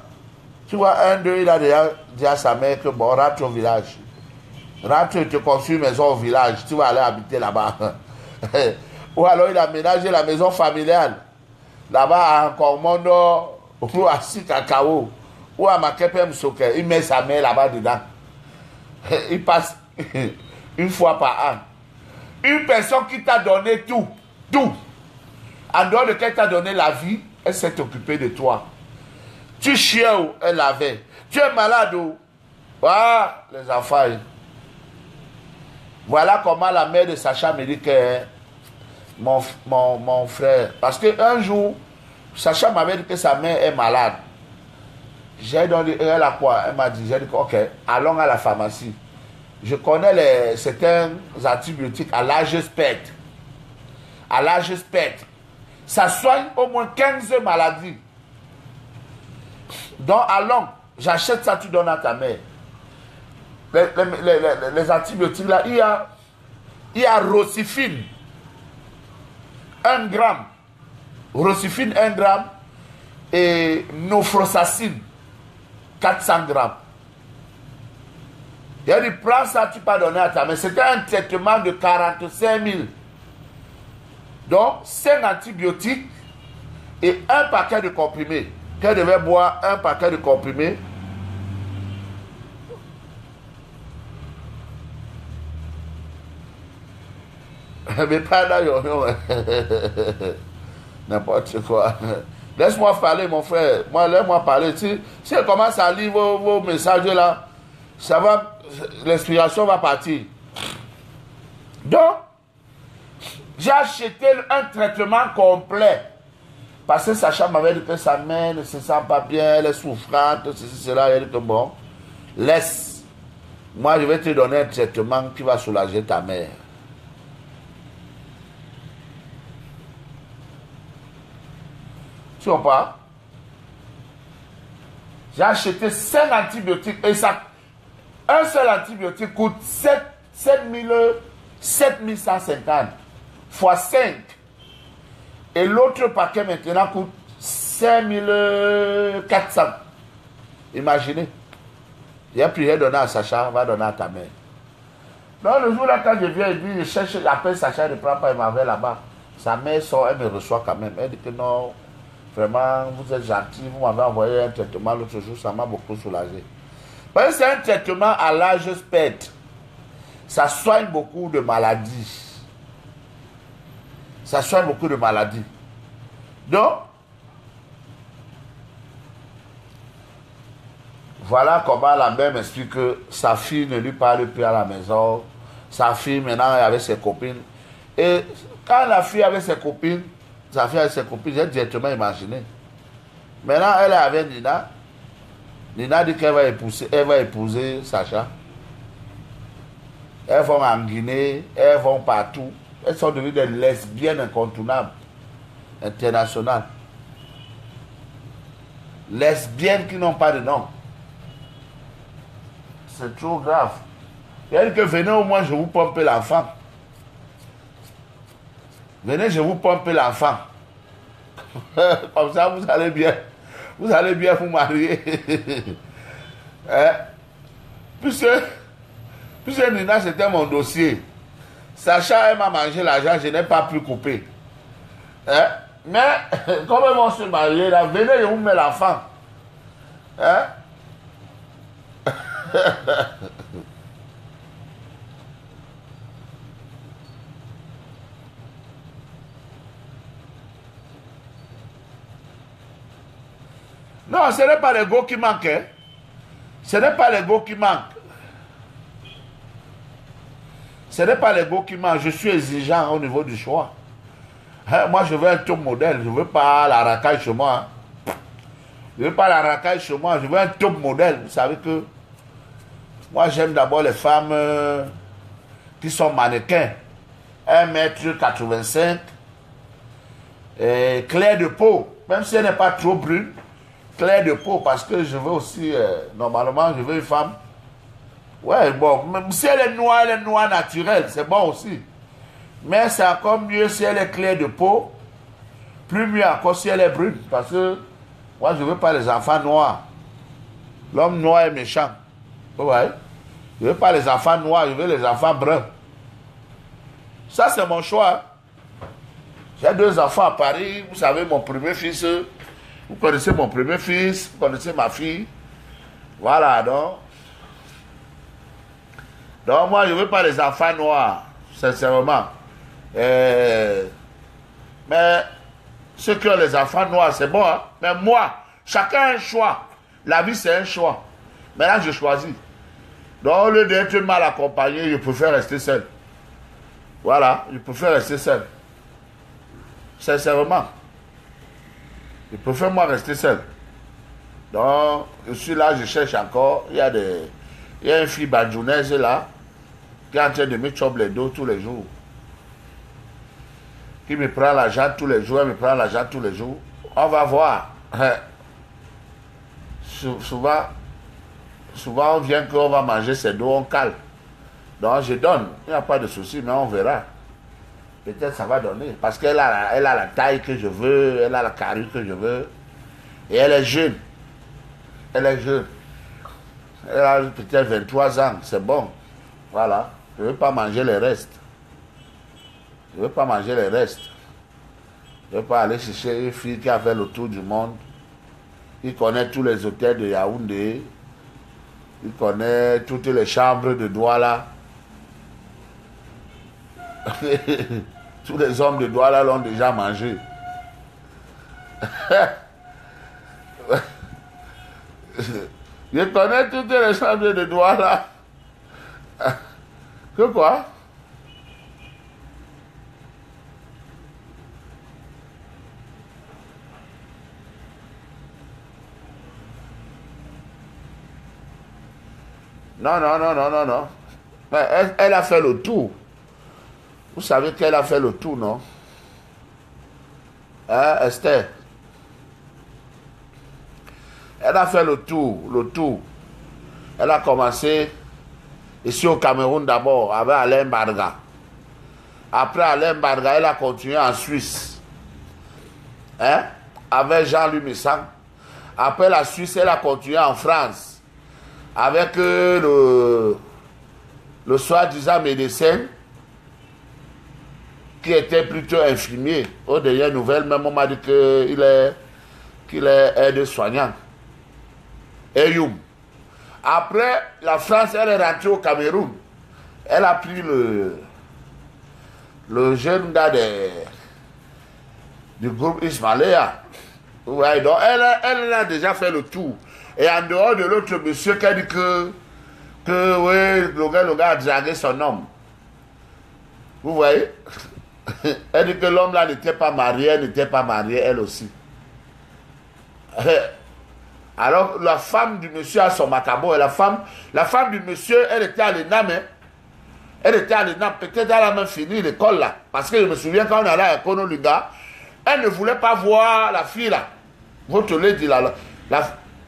Tu vois, un d'eux, il a déjà dit à sa mère que bon, rentre au village. Rentre et te construis une maison au village. Tu vas aller habiter là-bas. Ou alors il a ménagé la maison familiale. Là-bas, à Nkormondo, ou à Sikakao, ou à Makepem Soke. Il met sa mère là-bas dedans. Il passe une fois par an. Une personne qui t'a donné tout, en dehors de qu'elle t'a donné la vie, elle s'est occupée de toi. Tu chiais où elle l'avait. Tu es malade où? Ah, les enfants. Voilà comment la mère de Sacha me dit que mon frère. Parce qu'un jour, Sacha m'avait dit que sa mère est malade. J'ai donné, elle a quoi? Elle m'a dit, j'ai dit, ok, allons à la pharmacie. Je connais certains antibiotiques à l'âge spectre. À l'âge spectre. Ça soigne au moins 15 maladies. Donc, allons, j'achète ça, tu donnes à ta mère. Les antibiotiques là, il y a Rocifine, 1 gramme. Rocifine, 1 gramme. Et Nofrosacine, 400 grammes. Il a dit, prends ça, tu peux donner à ta mère. C'était un traitement de 45 000. Donc, 5 antibiotiques et 1 paquet de comprimés. Qu'elle devait boire 1 paquet de comprimés. Mais pas d'ailleurs, n'importe quoi. Laisse-moi parler, mon frère. Laisse-moi parler. Si elle commence à lire vos messages là, ça va, l'inspiration va partir. Donc, j'ai acheté un traitement complet. Parce que Sacha m'avait dit que sa mère ne se sent pas bien, elle est souffrante, ceci, cela. Elle dit que bon, laisse. Moi, je vais te donner un traitement qui va soulager ta mère. Tu comprends? J'ai acheté 5 antibiotiques et ça, un seul antibiotique coûte 7150 fois 5. Et l'autre paquet maintenant coûte 5400. Imaginez. J'ai prié donner à Sacha, va donner à ta mère. Donc le jour là, quand je viens, je cherche, j'appelle Sacha, je ne prends pas, il m'avait là-bas. Sa mère sort, elle me reçoit quand même. Elle dit que non, vraiment, vous êtes gentil, vous m'avez envoyé un traitement l'autre jour, ça m'a beaucoup soulagé. Parce que c'est un traitement à l'âge spectre. Ça soigne beaucoup de maladies. Ça soigne beaucoup de maladies. Donc, voilà comment la mère m'explique que sa fille ne lui parle plus à la maison. Sa fille maintenant est avec ses copines. Et quand la fille avec ses copines, sa fille avec ses copines, j'ai directement imaginé. Maintenant, elle est avec Nina. Nina dit qu'elle va épouser Sacha. Elles vont en Guinée, elles vont partout. Elles sont devenues des lesbiennes incontournables, internationales. Lesbiennes qui n'ont pas de nom. C'est trop grave. Il a dit que venez au moins, je vous pompe l'enfant. Venez, je vous pompe l'enfant. Comme ça, vous allez bien. Vous allez bien vous marier. Hein? Puisque Nina, c'était mon dossier. Sacha, elle m'a mangé l'argent, je n'ai pas pu couper. Hein? Mais, comme ils vont se marier, là, venez, je vous mets l'enfant. Hein? Non, ce n'est pas l'ego qui manque. Hein? Ce n'est pas l'ego qui manque. Ce n'est pas l'ego qui manque. Je suis exigeant au niveau du choix. Hein? Moi, je veux un top modèle. Je ne veux pas la racaille chez moi. Hein? Je ne veux pas la racaille chez moi. Je veux un top modèle. Vous savez que moi, j'aime d'abord les femmes qui sont mannequins. 1m85. Claire de peau. Même si elle n'est pas trop brune. clair de peau parce que je veux aussi, normalement, je veux une femme. Ouais, bon, même si elle est noire naturelle, c'est bon aussi. Mais c'est encore mieux si elle est claire de peau. Plus mieux encore si elle est brune. Parce que moi, je ne veux pas les enfants noirs. L'homme noir est méchant. Ouais. Je ne veux pas les enfants noirs, je veux les enfants bruns. Ça, c'est mon choix. J'ai 2 enfants à Paris. Vous savez, mon premier fils. Vous connaissez mon premier fils. Vous connaissez ma fille. Voilà, donc. Donc, moi, je ne veux pas les enfants noirs. Sincèrement. Mais ceux qui ont les enfants noirs, c'est bon. Hein? Mais moi, chacun a un choix. La vie, c'est un choix. Maintenant, je choisis. Donc, au lieu d'être mal accompagné, je préfère rester seul. Voilà, je préfère rester seul. Sincèrement. Je préfère moi rester seul. Donc, je suis là, je cherche encore. Il y a une fille badjounaise là, qui est en train de me choper les dos tous les jours. Qui me prend l'argent tous les jours, elle me prend l'argent tous les jours. On va voir. Souvent, on vient qu'on va manger ses dos, on cale. Donc, je donne. Il n'y a pas de souci, mais on verra. Peut-être ça va donner. Parce qu'elle a la taille que je veux, elle a la carrure que je veux. Et elle est jeune. Elle est jeune. Elle a peut-être 23 ans, c'est bon. Voilà. Je ne veux pas manger les restes. Je ne veux pas manger les restes. Je ne veux pas aller chercher une fille qui a fait le tour du monde. Il connaît tous les hôtels de Yaoundé. Il connaît toutes les chambres de Douala. Tous les hommes de Douala l'ont déjà mangé. Je connais toutes les chambres de Douala. Que quoi? Non. Elle a fait le tour. Vous savez qu'elle a fait le tour, non? Hein, Esther? Elle a fait le tour. Elle a commencé ici au Cameroun d'abord, avec Alain Barga. Après Alain Barga, elle a continué en Suisse. Hein? Avec Jean-Louis Missang. Après la Suisse, elle a continué en France. Avec le soi-disant médecin qui était plutôt infirmier. Aux dernières nouvelles, même on m'a dit qu'il est aide-soignant. Eyoum. Après, la France, elle est rentrée au Cameroun. Elle a pris le jeune gars du groupe Ismaïla. Ouais, donc elle a déjà fait le tour. Et en dehors de l'autre monsieur qui a dit que oui, le gars a dragué son homme. Vous voyez? Elle dit que l'homme là n'était pas marié, elle n'était pas mariée, elle aussi. Alors la femme du monsieur a son macabo et la femme du monsieur, elle était à l'ENAM. Elle était à l'ENAM, peut-être elle a même fini l'école là. Parce que je me souviens quand on allait à Konoluga, elle ne voulait pas voir la fille là. Votre lady là.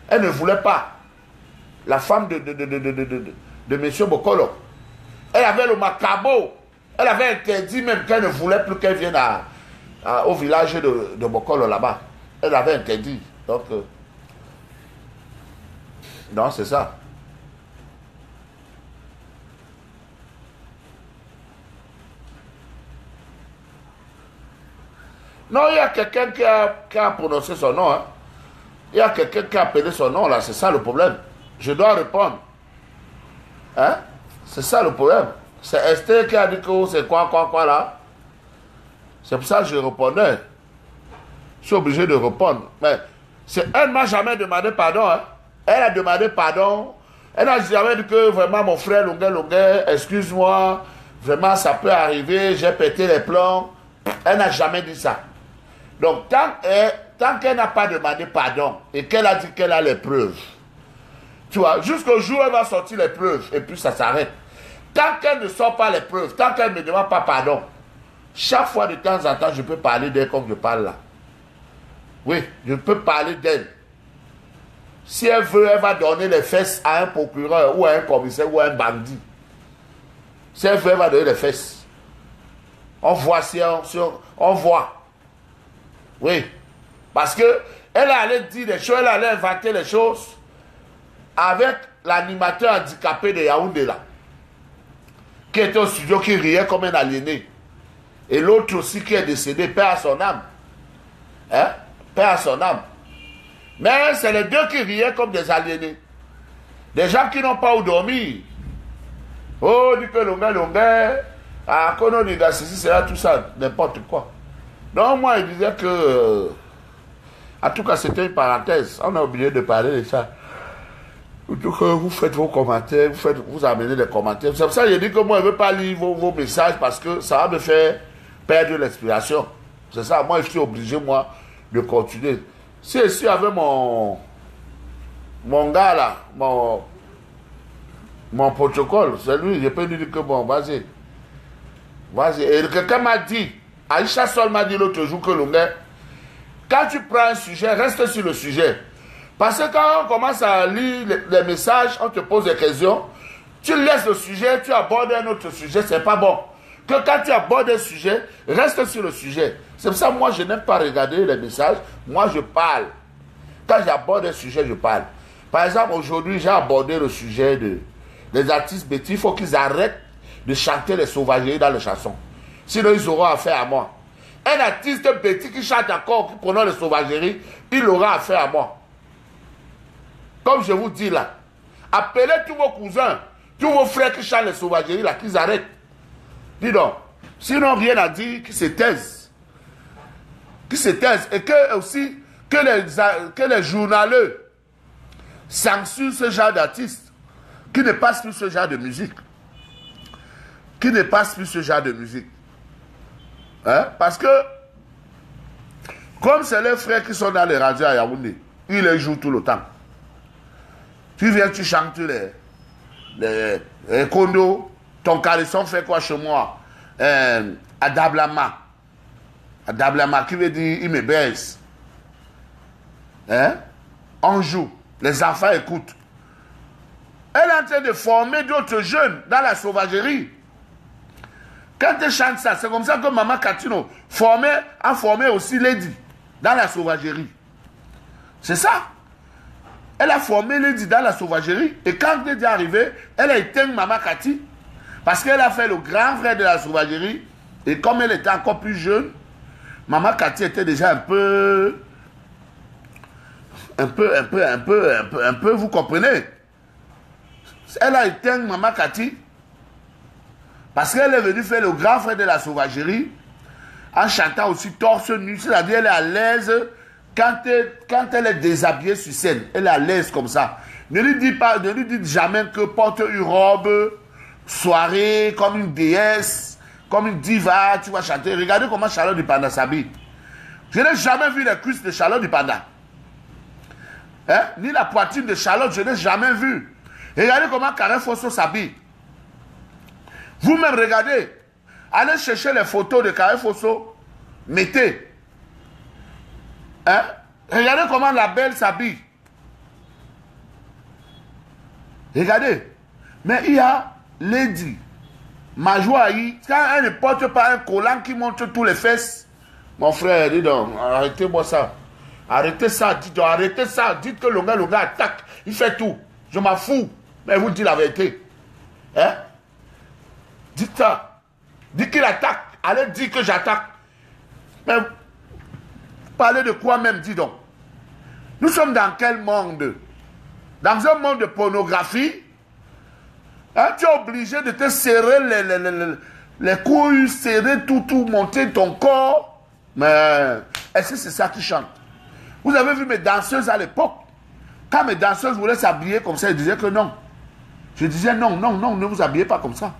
Elle ne voulait pas. La femme de monsieur Bokolo. Elle avait le macabo. Elle avait interdit même qu'elle ne voulait plus qu'elle vienne au village de Bokolo là-bas. Elle avait interdit. Donc, non, c'est ça. Non, il y a quelqu'un qui a prononcé son nom. Hein. Il y a quelqu'un qui a appelé son nom là, c'est ça le problème. Je dois répondre. Hein? C'est ça le problème. C'est Esther qui a dit que c'est quoi là. C'est pour ça que je répondais. Je suis obligé de répondre. Mais elle ne m'a jamais demandé pardon. Hein? Elle a demandé pardon. Elle n'a jamais dit que vraiment mon frère Longuet, excuse-moi. Vraiment ça peut arriver, j'ai pété les plombs. Elle n'a jamais dit ça. Donc tant qu'elle n'a pas demandé pardon et qu'elle a dit qu'elle a les preuves, tu vois, jusqu'au jour où elle va sortir les preuves et puis ça s'arrête. Tant qu'elle ne sort pas les preuves, tant qu'elle ne me demande pas pardon, chaque fois de temps en temps, je peux parler d'elle comme je parle là. Oui, je peux parler d'elle. Si elle veut, elle va donner les fesses à un procureur ou à un commissaire ou à un bandit. Si elle veut, elle va donner les fesses. On voit on voit. Oui. Parce que elle allait dire des choses, elle allait inventer les choses avec l'animateur handicapé de Yaoundé là, qui était au studio, qui riait comme un aliéné. Et l'autre aussi qui est décédé, paix à son âme. Hein? Paix à son âme. Mais c'est les deux qui riaient comme des aliénés. Des gens qui n'ont pas où dormir. Oh, dit que longueur, ah, qu'on dit ceci, c'est là, tout ça, n'importe quoi. Donc, moi, il disait que, en tout cas, c'était une parenthèse. On a oublié de parler de ça. En tout cas, vous faites vos commentaires, vous amenez des commentaires. C'est pour ça que j'ai dit que moi, je ne veux pas lire vos messages parce que ça va me faire perdre l'inspiration. C'est ça, moi, je suis obligé, moi, de continuer. Si je suis avec mon gars là, mon protocole, c'est lui, je peux lui dire que bon, vas-y. Vas-y. Et quelqu'un m'a dit, Aïcha Sol m'a dit l'autre jour que quand tu prends un sujet, reste sur le sujet. Parce que quand on commence à lire les messages, on te pose des questions, tu laisses le sujet, tu abordes un autre sujet, c'est pas bon. Que quand tu abordes un sujet, reste sur le sujet. C'est pour ça que moi, je n'aime pas regarder les messages, moi je parle. Quand j'aborde un sujet, je parle. Par exemple, aujourd'hui, j'ai abordé le sujet des artistes bêtis. Il faut qu'ils arrêtent de chanter les sauvageries dans les chansons. Sinon, ils auront affaire à moi. Un artiste bêtis qui chante encore, qui prononce les sauvageries, il aura affaire à moi. Comme je vous dis là, appelez tous vos cousins, tous vos frères qui chantent les sauvageries là, qu'ils arrêtent. Dis donc, sinon rien à dire, qu'ils se taisent. Qu'ils se taisent. Et que aussi, que les journaleux censurent ce genre d'artistes, qui ne passent plus ce genre de musique. Qui ne passent plus ce genre de musique. Hein? Parce que, comme c'est les frères qui sont dans les radios à Yaoundé, ils les jouent tout le temps. Tu viens, tu chantes les condos, ton caleçon fait quoi chez moi? Adablama. Adablama, qui veut dire il me baise. Hein? On joue, les enfants écoutent. Elle est en train de former d'autres jeunes dans la sauvagerie. Quand elle chante ça, c'est comme ça que Maman Katino a formé aussi Lady dans la sauvagerie. C'est ça. Elle a formé Lady dans la sauvagerie. Et quand Lady est arrivée, elle a éteint Maman Kati. Parce qu'elle a fait le grand frère de la sauvagerie. Et comme elle était encore plus jeune, Maman Kati était déjà un peu, vous comprenez? Elle a éteint Maman Kati. Parce qu'elle est venue faire le grand frère de la sauvagerie en chantant aussi torse nu. C'est-à-dire elle est à l'aise quand elle est déshabillée sur scène. Elle est à l'aise comme ça. Ne lui dites jamais que porte une robe, soirée, comme une déesse, comme une diva, tu vas chanter. Regardez comment Charlotte Dupanda s'habille. Je n'ai jamais vu les cuisses de Charlotte Dupanda. Hein? Ni la poitrine de Charlotte, je n'ai jamais vu. Regardez comment Karen Fosso s'habille. Vous-même regardez, allez chercher les photos de Karen Fosso, mettez. Hein? Regardez comment la belle s'habille. Regardez. Mais il y a Lady Majouaï, quand elle ne porte pas un collant qui montre tous les fesses, mon frère, dis donc, arrêtez-moi ça. Arrêtez ça, dites donc, arrêtez ça. Dites que le gars attaque, il fait tout. Je m'en fous. Mais vous dites la vérité. Hein? Dites ça. Dites qu'il attaque. Allez dire que j'attaque. Mais parlez de quoi même, dis donc. Nous sommes dans quel monde? Dans un monde de pornographie. Hein, tu es obligé de te serrer les couilles, serrer tout, monter ton corps. Mais est-ce que c'est ça qui chante? Vous avez vu mes danseuses à l'époque? Quand mes danseuses voulaient s'habiller comme ça, elles disaient que non. Je disais non, ne vous habillez pas comme ça.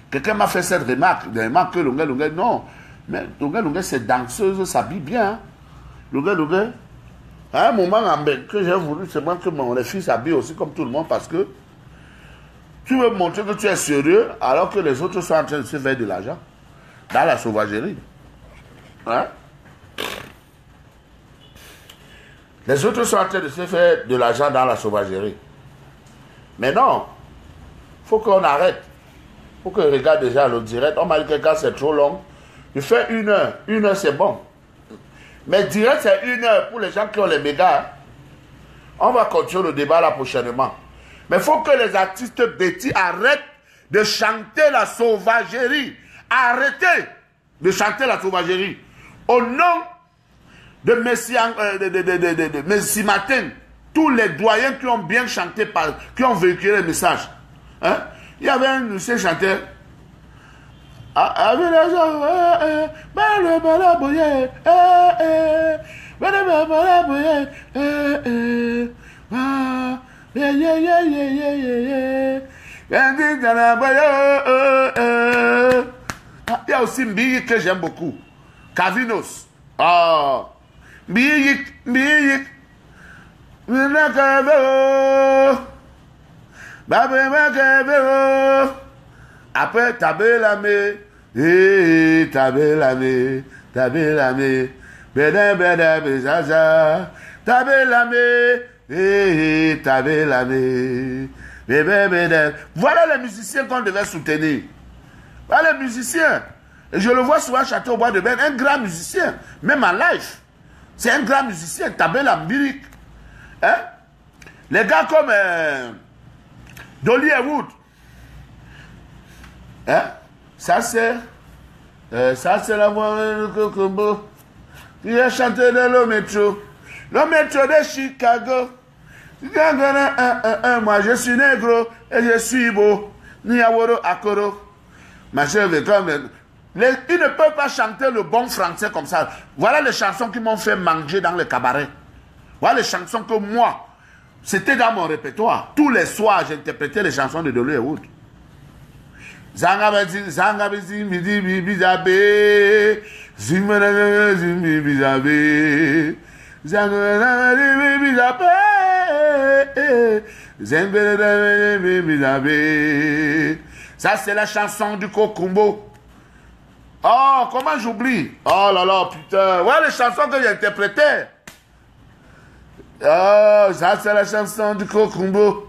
Quelqu'un m'a fait cette remarque que Longuet, non. Mais Longuet, ces danseuses s'habillent bien. Hein. Longuet. À un moment, que j'ai voulu seulement que les filles s'habillent aussi comme tout le monde parce que tu veux montrer que tu es sérieux alors que les autres sont en train de se faire de l'argent dans la sauvagerie. Hein? Les autres sont en train de se faire de l'argent dans la sauvagerie. Mais non, il faut qu'on arrête. Il faut qu'on regarde déjà le direct. On m'a dit que quand c'est trop long, je fais 1 heure. 1 heure, c'est bon. Mais direct, c'est 1 heure pour les gens qui ont les mégas. On va continuer le débat là prochainement. Mais il faut que les artistes bêtis arrêtent de chanter la sauvagerie. Arrêtez de chanter la sauvagerie. Au nom de Messi Matin, tous les doyens qui ont bien chanté, qui ont véhiculé le message. Hein? Il y avait un monsieur chanteur. Il y a aussi Mbiyik que j'aime beaucoup. Kavinos. Oh. Mbiyik. Après, Tabelame. Tabelame. Beda bezaza. Tabelame. Tabelame. Voilà les musiciens qu'on devait soutenir. Voilà les musiciens. Et je le vois souvent chanter au bois de Ben, un grand musicien, même en live. C'est un grand musicien, Tabela Mbiyik. Hein? Les gars comme Dolly Wood. Hein? Ça c'est la voix de Combo. Il a chanté de le métro de Chicago. Moi je suis négro et je suis beau. Niaworo Akoro. Ma chère, comme ils ne peuvent pas chanter le bon français comme ça. Voilà les chansons qui m'ont fait manger dans le cabaret. Voilà les chansons que moi, c'était dans mon répertoire. Tous les soirs, j'interprétais les chansons de Dolly Wood. Zangabazi, midi, bizabe, zimbi, bizabe, zangabazi, bizabe. Ça, c'est la chanson du Kokumbo. Oh, comment j'oublie? Oh là là, putain. Voilà les chansons que j'interprétais. Oh, ça, c'est la chanson du Kokumbo.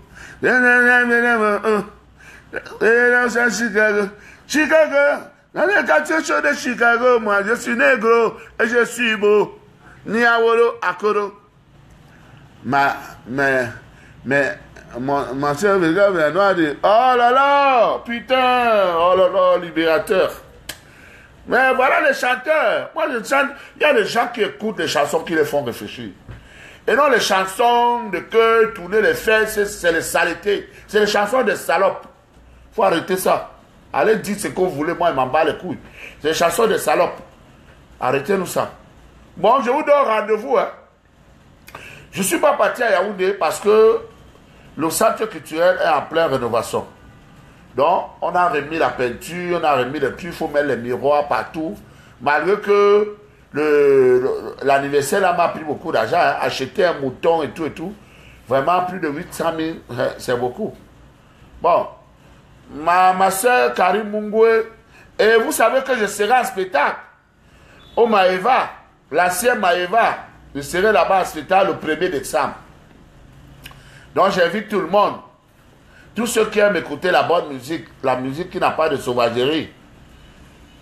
Chicago. Dans les quartiers chauds de Chicago, moi, je suis négro et je suis beau. Niaworo Akoro. Mon soeur regarde noir dit, oh là là, putain, oh là là, libérateur. Mais voilà les chanteurs. Moi, je chante. Il y a des gens qui écoutent les chansons qui les font réfléchir. Et non les chansons de cœur, tourner les fesses, c'est les saletés. C'est les chansons des salopes. Il faut arrêter ça. Allez dire ce que vous voulez, moi, il m'en bat les couilles. C'est les chansons des salopes. Arrêtez-nous ça. Bon, je vous donne rendez-vous. Hein. Je ne suis pas parti à Yaoundé parce que le centre culturel est en pleine rénovation. Donc, on a remis la peinture, on a remis les trucs, il faut mettre les miroirs partout. Malgré que l'anniversaire m'a pris beaucoup d'argent, hein, acheter un mouton et tout. Vraiment, plus de 800 000, c'est beaucoup. Bon, ma soeur Karim Mungwe, et vous savez que je serai en spectacle au Maeva, l'ancien Maeva, je serai là-bas en spectacle le 1er décembre. Donc, j'invite tout le monde. Tous ceux qui aiment écouter la bonne musique, la musique qui n'a pas de sauvagerie.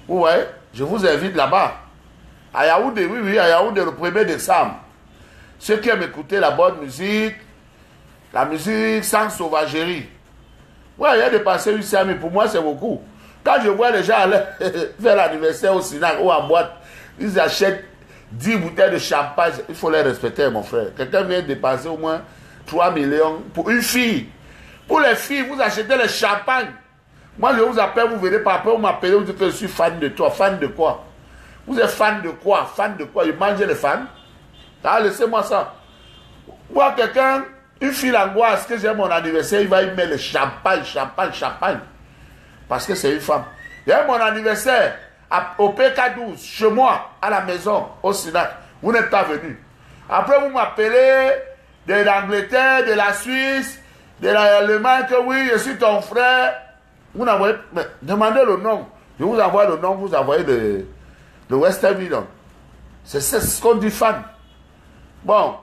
Vous voyez, je vous invite là-bas. À Yaoundé, oui, à Yaoundé le 1er décembre. Ceux qui aiment écouter la bonne musique, la musique sans sauvagerie. Oui, il y a dépensé 800 000, pour moi c'est beaucoup. Quand je vois les gens aller faire l'anniversaire au Sinac ou en boîte, ils achètent 10 bouteilles de champagne, il faut les respecter, mon frère. Quelqu'un vient dépenser au moins 3 millions pour une fille. Pour les filles, vous achetez le champagne. Moi, je vous appelle, vous venez par après, vous m'appelez, vous dites que je suis fan de toi. Fan de quoi? Vous êtes fan de quoi? Fan de quoi? Je mange les fans? Ah, laissez-moi ça. Moi, quelqu'un, une fille l'angoisse, que j'ai mon anniversaire, il va y mettre le champagne. Parce que c'est une femme. Il y a mon anniversaire au PK12, chez moi, à la maison, au Sinac. Vous n'êtes pas venu. Après, vous m'appelez de l'Angleterre, de la Suisse, de l'Allemagne, que oui, je suis ton frère. Vous n'envoyez, demandez le nom. Je vous envoie le nom, vous envoyez le Western Union. C'est ce qu'on dit fan. Bon,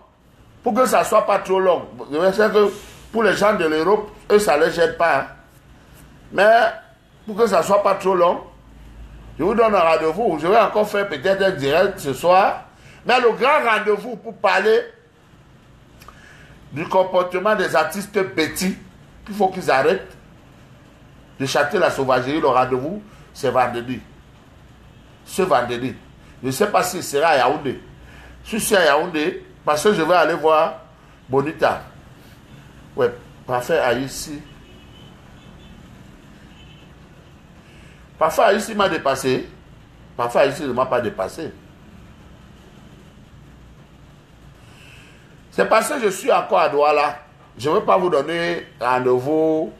pour que ça ne soit pas trop long. Je sais que pour les gens de l'Europe, eux, ça ne les gêne pas. Hein. Mais pour que ça ne soit pas trop long, je vous donne un rendez-vous. Je vais encore faire peut-être un direct ce soir. Mais le grand rendez-vous pour parler du comportement des artistes petits, il faut qu'ils arrêtent de chanter la sauvagerie. Le rendez-vous, c'est vendredi. Ce vendredi. Je ne sais pas si ce sera à Yaoundé. Si c'est à Yaoundé, parce que je vais aller voir Bonita. Ouais, parfait à ici. Parfois, ici m'a dépassé. Parfois, ici ne m'a pas dépassé. C'est parce que je suis encore à Douala. Je ne veux pas vous donner rendez-vous.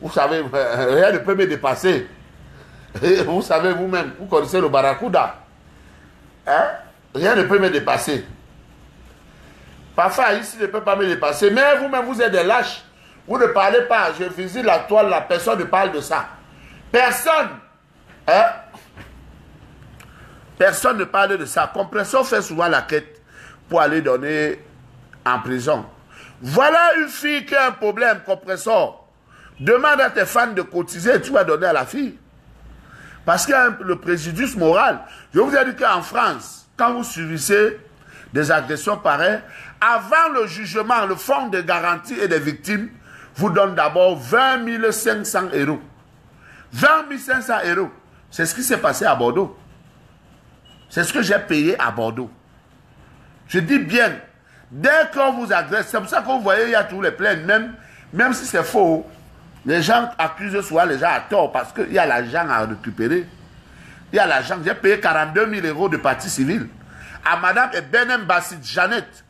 Vous savez, rien ne peut me dépasser. Et vous savez vous-même, vous connaissez le Barracuda. Hein? Rien ne peut me dépasser. Parfois, ici ne peut pas me dépasser. Mais vous-même, vous êtes des lâches. Vous ne parlez pas. Je visite la toile, la personne ne parle de ça. Personne. Hein? Personne ne parle de ça. Compressor fait souvent la quête pour aller donner en prison. Voilà une fille qui a un problème, Compressor. Demande à tes fans de cotiser et tu vas donner à la fille. Parce qu'il y a le préjudice moral. Je vous ai dit qu'en France, quand vous subissez des agressions pareilles, avant le jugement, le fonds de garantie et des victimes vous donne d'abord 20 500 euros. 20 500 euros. C'est ce qui s'est passé à Bordeaux. C'est ce que j'ai payé à Bordeaux. Je dis bien, dès qu'on vous agresse, c'est pour ça que vous voyez, il y a tous les plaintes, même si c'est faux, les gens accusent souvent les gens à tort parce qu'il y a l'argent à récupérer. Il y a l'argent. J'ai payé 42 000 euros de partie civile à Madame Ebenem Bassi Jeannette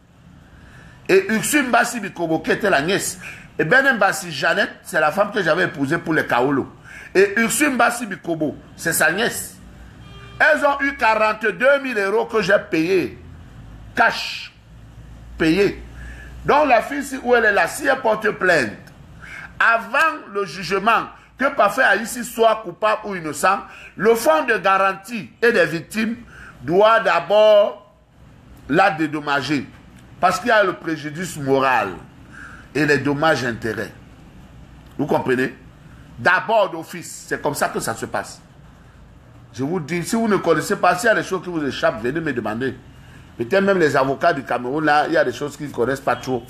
et Ursule Bassi Bikobo qui était la nièce. Ebenem Bassi Jeannette, c'est la femme que j'avais épousée pour les Kaolo. Et Ursule Bassi Bikobo, c'est sa nièce. Elles ont eu 42 000 euros que j'ai payé. Cash. Payé. Donc la fille, où elle est là, si elle porte plainte, avant le jugement, que parfait à ici soit coupable ou innocent, le fonds de garantie et des victimes doit d'abord la dédommager. Parce qu'il y a le préjudice moral et les dommages intérêts. Vous comprenez? D'abord d'office. C'est comme ça que ça se passe. Je vous dis, si vous ne connaissez pas, s'il y a des choses qui vous échappent, venez me demander. Peut-être même les avocats du Cameroun, là, il y a des choses qu'ils ne connaissent pas trop.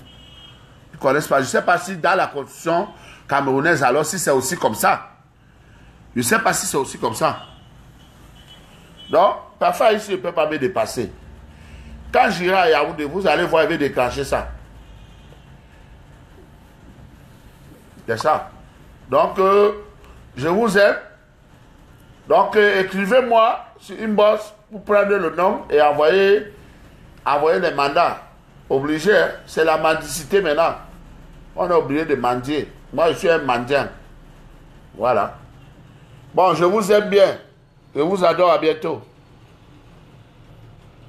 Ils ne connaissent pas. Je ne sais pas si dans la constitution camerounaise, alors si c'est aussi comme ça. Je ne sais pas si c'est aussi comme ça. Donc, parfois ici, je ne peux pas me dépasser. Quand j'irai à Yaoundé, vous allez voir, il va déclencher ça. C'est ça. Donc, je vous aime. Donc, écrivez-moi sur Inbox pour prendre le nom et envoyer les mandats. Obligé, hein? C'est la mendicité maintenant. On a oublié de mendier. Moi, je suis un mendiant. Voilà. Bon, je vous aime bien. Je vous adore. À bientôt.